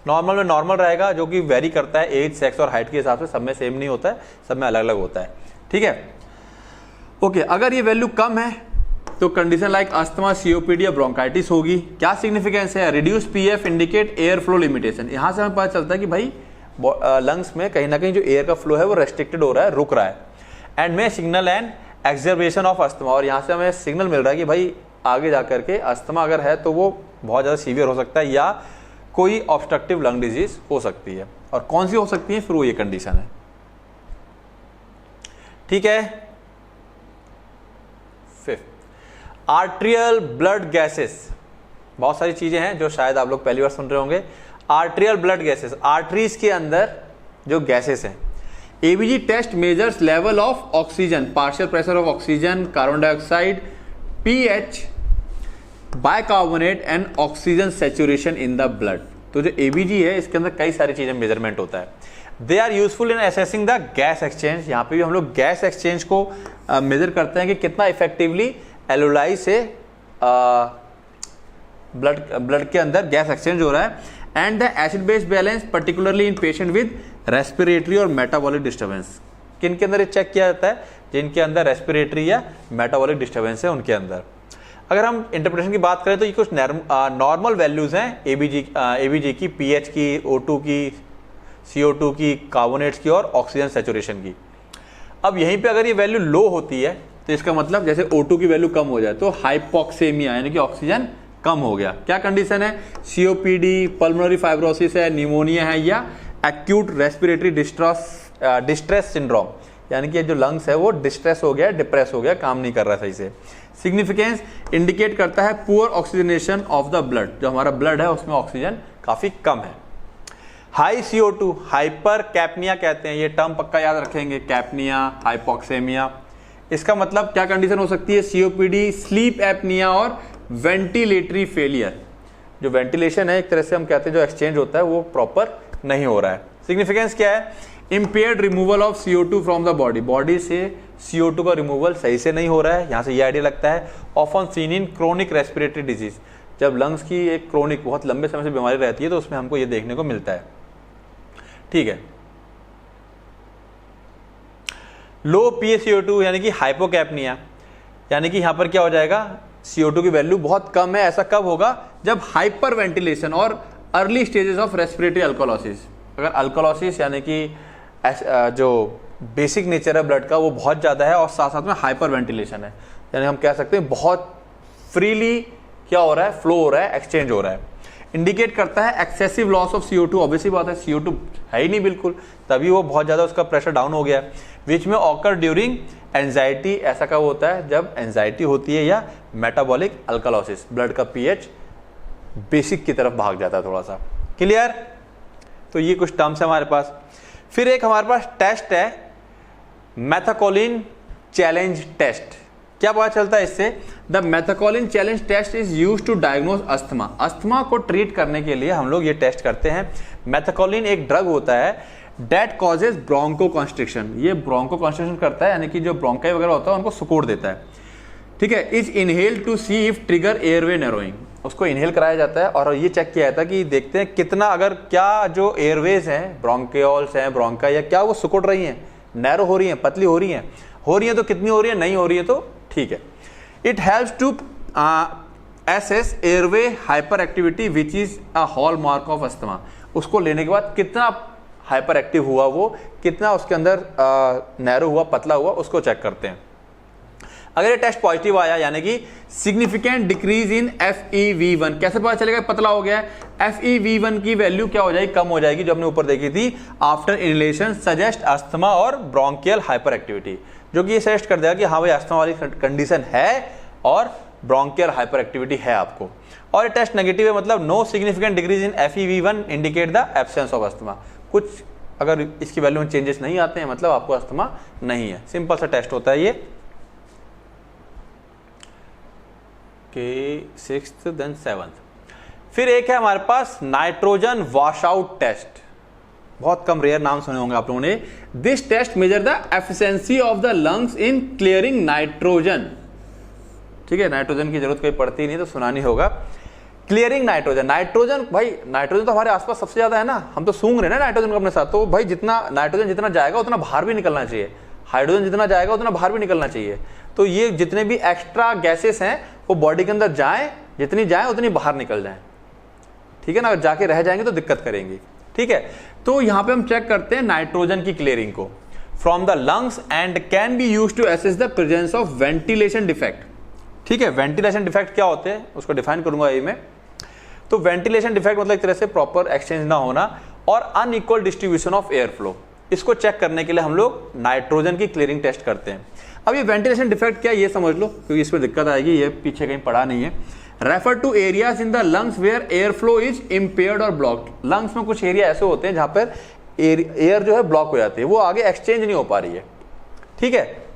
नॉर्मल में नॉर्मल रहेगा, जो कि वेरी करता है एज, सेक्स और हाइट के हिसाब से, सब में सेम नहीं होता है, सब में अलग अलग होता है। ठीक है, ओके। अगर ये वैल्यू कम है तो कंडीशन लाइक अस्थमा, सीओपीडी या ब्रोंकाइटिस होगी। क्या सिग्निफिकेंस है? Reduce PF indicate air flow limitation. यहां से हमें पता चलता है कि भाई लंग्स में कहीं ना कहीं जो एयर का फ्लो है वो रेस्ट्रिक्टेड हो रहा है, रुक रहा है। एंड में सिग्नल एंड एक्सर्वेशन ऑफ अस्थमा, और यहाँ से हमें सिग्नल मिल रहा है कि भाई आगे जाकर के अस्थमा अगर है तो वो बहुत ज़्यादा सीवियर हो सकता है या कोई ऑब्स्ट्रक्टिव लंग डिजीज हो सकती है। और कौन सी हो सकती है? फिर वो ये कंडीशन है। ठीक है, फिफ्थ, आर्ट्रियल ब्लड गैसेस। बहुत सारी चीजें हैं जो शायद आप लोग पहली बार सुन रहे होंगे। आर्ट्रियल ब्लड गैसेस, आर्टरीज के अंदर जो गैसेस हैं। ABG test measures level of oxygen, partial pressure of oxygen, carbon dioxide, pH, bicarbonate and oxygen saturation in the blood. तो जो एबीजी है इसके अंदर कई सारी चीजें मेजरमेंट होता है। They are useful in assessing the gas exchange. यहाँ पे भी हम लोग गैस एक्सचेंज को मेजर करते हैं कि कितना इफेक्टिवली एलोलाई से ब्लड के अंदर गैस एक्सचेंज हो रहा है। And the acid base balance particularly in patient with respiratory और मेटाबॉलिक डिस्टर्बेंस। किन के अंदर ये चेक किया जाता है? जिनके अंदर रेस्पिरेटरी या मेटाबॉलिक डिस्टर्बेंस है उनके अंदर। अगर हम इंटरप्रिटेशन की बात करें तो ये कुछ नॉर्मल वैल्यूज हैं एबीजी की, पीएच की, O2 की, CO2 की, कार्बोनेट्स की और ऑक्सीजन सैचुरेशन की। अब यहीं पे अगर ये वैल्यू लो होती है तो इसका मतलब जैसे O2 की वैल्यू कम हो जाए तो हाइपोक्सेमिया यानी कि ऑक्सीजन कम हो गया। क्या कंडीशन है? सीओपीडी, पल्मोनरी फाइब्रोसिस है, निमोनिया है या एक्यूट रेस्पिरेटरी डिस्ट्रेस सिंड्रोम, यानी कि जो लंग्स है वो डिस्ट्रेस हो गया, डिप्रेस हो गया, काम नहीं कर रहा सही से। सिग्निफिकेंस इंडिकेट करता है poor oxygenation of the blood, जो हमारा ब्लड है उसमें ऑक्सीजन काफी कम है। हाई CO2, हाइपर कैपनिया कहते हैं, ये टर्म पक्का याद रखेंगे, कैपनिया, हाइपोक्सेमिया। इसका मतलब क्या कंडीशन हो सकती है? सीओपीडी, स्लीप एपनिया और वेंटिलेटरी फेलियर। जो वेंटिलेशन है एक तरह से हम कहते हैं जो एक्सचेंज होता है वो प्रॉपर नहीं हो रहा है। सिग्निफिकेंस क्या है? Impaired removal of CO2 from the body, body से CO2 का रिमूवल सही से नहीं हो रहा है। यहां से ये आइडिया लगता है। Often seen in chronic respiratory disease, जब लंग्स की एक क्रोनिक बहुत लंबे समय से बीमारी रहती है तो उसमें हमको ये देखने को मिलता है। ठीक है, लो PaCO2 यानी कि हाइपोकैपनिया, यानी कि यहां पर क्या हो जाएगा? CO2 की वैल्यू बहुत कम है। ऐसा कब होगा? जब हाइपर वेंटिलेशन और अर्ली स्टेजेस ऑफ रेस्पिरेटरी अल्कोलोसिस। अगर अल्कोलोसिस यानी कि जो बेसिक नेचर है ब्लड का वो बहुत ज्यादा है और साथ साथ में हाइपर वेंटिलेशन है, यानी हम कह सकते हैं बहुत फ्रीली क्या हो रहा है? फ्लो हो रहा है, एक्सचेंज हो रहा है। इंडिकेट करता है excessive loss of CO2। Obviously बात है, CO2 है ही नहीं बिल्कुल, तभी वो बहुत ज्यादा उसका प्रेशर डाउन हो गया। विच में ऑकर ड्यूरिंग एंजाइटी, ऐसा कब होता है? जब एंजाइटी होती है या मेटाबॉलिक अल्कलोसिस, ब्लड का पीएच बेसिक की तरफ भाग जाता है थोड़ा सा। क्लियर? तो ये कुछ टर्म्स है हमारे पास। फिर एक हमारे पास टेस्ट है मेथाकोलिन चैलेंज टेस्ट। क्या पता चलता है इससे? The methacholine challenge test is used to diagnose asthma. Asthma को ट्रीट करने के लिए हम लोग ये टेस्ट करते हैं। मेथाकोलिन एक ड्रग होता है डेट कॉजेज ब्रोंको कॉन्स्ट्रिक्शन। ये ब्रोंको कॉन्स्ट्रिक्शन करता है, यानी कि जो ब्रोंकाई वगैरह होता है उनको सुकोड़ देता है। ठीक है, is inhale to see if trigger airway narrowing. उसको इनहेल कराया जाता है और ये चेक किया जाता है कि देखते हैं कितना, अगर क्या जो एयरवेज हैं, ब्रोंकियोल्स हैं, ब्रोंका, या क्या वो सुकुड़ रही हैं, नैरो हो रही हैं, पतली हो रही हैं तो कितनी हो रही है, नहीं हो रही है तो ठीक है। It helps to assess airway hyper activity which is a hallmark of asthma. उसको लेने के बाद कितना हाइपर एक्टिव हुआ, वो कितना उसके अंदर नैरो हुआ, पतला हुआ, उसको चेक करते हैं। अगर ये टेस्ट पॉजिटिव आया यानी कि सिग्निफिकेंट डिक्रीज इन FEV1, कैसे पता चलेगा पतला हो गया है? FEV1 की वैल्यू क्या हो जाएगी? कम हो जाएगी, जो हमने ऊपर देखी थी। आफ्टर इनहेलेशन सजेस्ट अस्थमा और ब्रोंकियल हाइपर एक्टिविटी, जो कि ये सजेस्ट कर देगा कि हाँ भाई अस्थमा वाली कंडीशन है और ब्रोंकियल हाइपर एक्टिविटी है आपको। और ये टेस्ट नेगेटिव है, मतलब no significant decrease in FEV1 indicate the absence of asthma. कुछ अगर इसकी वैल्यू में चेंजेस नहीं आते हैं मतलब आपको अस्थमा नहीं है। सिंपल सा टेस्ट होता है ये। के 6th देन 7th फिर एक है हमारे पास नाइट्रोजन वॉश आउट टेस्ट, बहुत कम रेयर नाम सुने होंगे आप लोगों ने। This test measure the efficiency of the lungs in clearing nitrogen. ठीक है, नाइट्रोजन की जरूरत कोई पड़ती नहीं तो सुना नहीं होगा। क्लियरिंग नाइट्रोजन, नाइट्रोजन भाई नाइट्रोजन तो हमारे आसपास सबसे ज्यादा है ना, हम तो सूंघ रहे हैं ना नाइट्रोजन को अपने साथ, तो भाई जितना नाइट्रोजन जितना जाएगा उतना बाहर भी निकलना चाहिए, हाइड्रोजन जितना जाएगा उतना बाहर भी निकलना चाहिए। तो ये जितने भी एक्स्ट्रा गैसेस हैं वो बॉडी के अंदर जाएं, जितनी जाए उतनी बाहर निकल जाएं, ठीक है ना, अगर जाके रह जाएंगे तो दिक्कत करेंगी। ठीक है, तो यहां पे हम चेक करते हैं नाइट्रोजन की क्लियरिंग को from the lungs and can be used to assess the presence of ventilation defect. ठीक है, वेंटिलेशन डिफेक्ट क्या होते हैं उसको डिफाइन करूंगा ये मैं। तो वेंटिलेशन डिफेक्ट मतलब एक तरह से प्रॉपर एक्सचेंज ना होना और unequal distribution of air flow, इसको चेक करने के लिए हम लोग नाइट्रोजन की क्लियरिंग टेस्ट करते हैं। अब ये वेंटिलेशन डिफेक्ट क्या है ये समझ लो, क्योंकि इसमें दिक्कत आएगी, ये पीछे कहीं पढ़ा नहीं है। Refer to areas in the lungs where air flow is impaired और ब्लॉक्ड। लंग्स में कुछ एरिया ऐसे होते हैं जहां पर एयर जो है ब्लॉक हो जाती है, वो आगे एक्सचेंज नहीं हो पा रही है। ठीक है,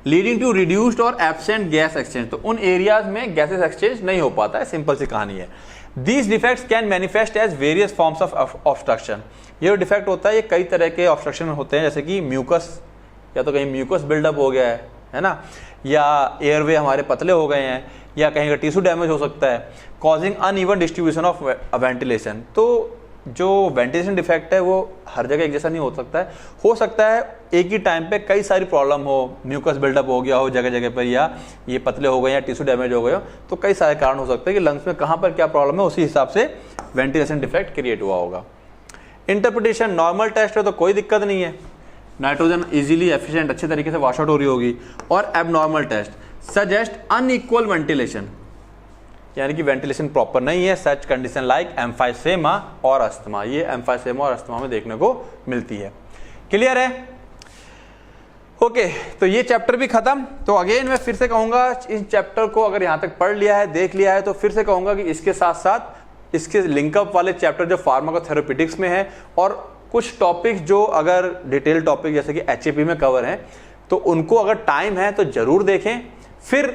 लीडिंग टू रिड्यूस्ड और एब्सेंट गैस एक्सचेंज, तो उन एरियाज में गैसेस एक्सचेंज नहीं हो पाता है, सिंपल सी कहानी है। These defects can manifest as various forms of obstruction. ये जो डिफेक्ट होता है ये कई तरह के ऑब्स्ट्रक्शन होते हैं, जैसे कि म्यूकस, या तो कहीं म्यूकस बिल्डअप हो गया है ना, या एयरवे हमारे पतले हो गए हैं, या कहीं का टिश्यू डैमेज हो सकता है, causing uneven distribution of ventilation. तो जो वेंटिलेशन डिफेक्ट है वो हर जगह एक जैसा नहीं हो सकता है एक ही टाइम पे कई सारी प्रॉब्लम हो, म्यूकस बिल्डअप हो गया हो जगह जगह पर, या ये पतले हो गए या टिश्यू डैमेज हो गए हो, तो कई सारे कारण हो सकते हैं कि लंग्स में कहाँ पर क्या प्रॉब्लम है, उसी हिसाब से वेंटिलेशन डिफेक्ट क्रिएट हुआ होगा। इंटरप्रिटेशन, नॉर्मल टेस्ट है तो कोई दिक्कत नहीं है, नाइट्रोजन इजीली एफिशिएंट अच्छे तरीके से वॉश आउट हो रही होगी। और abnormal test suggest unequal ventilation, यानी कि वेंटिलेशन प्रॉपर नहीं है, सच कंडीशन लाइक एम्फाइसेमा और अस्थमा, ये एम्फाइसेमा और अस्थमा में देखने को मिलती है। क्लियर है? ओके, तो ये चैप्टर भी खत्म। तो अगेन मैं फिर से कहूंगा, इस चैप्टर को अगर यहां तक पढ़ लिया है, देख लिया है, तो फिर से कहूंगा कि इसके साथ साथ इसके लिंकअप वाले चैप्टर जो फार्माकोथेरेप्यूटिक्स में है, और कुछ टॉपिक्स जो अगर डिटेल टॉपिक जैसे कि एचएपी में कवर हैं, तो उनको अगर टाइम है तो जरूर देखें, फिर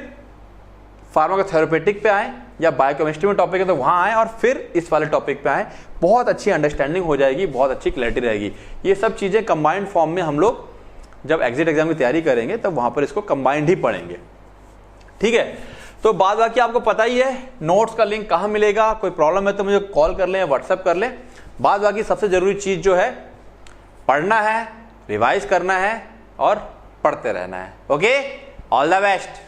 फार्माकोथेरेप्यूटिक पे आए, या बायोकेमिस्ट्री में टॉपिक है तो वहां आए, और फिर इस वाले टॉपिक पे आए। बहुत अच्छी अंडरस्टैंडिंग हो जाएगी, बहुत अच्छी क्लैरिटी रहेगी। ये सब चीजें कंबाइंड फॉर्म में हम लोग जब एग्जिट एग्जाम की तैयारी करेंगे तब वहां पर इसको कंबाइंड ही पढ़ेंगे। ठीक है, तो बाद बाकी आपको पता ही है, नोट्स का लिंक कहाँ मिलेगा, कोई प्रॉब्लम है तो मुझे कॉल कर लें, व्हाट्सएप कर लें। बाद बाकी सबसे जरूरी चीज जो है, पढ़ना है, रिवाइज करना है और पढ़ते रहना है। Okay, all the best.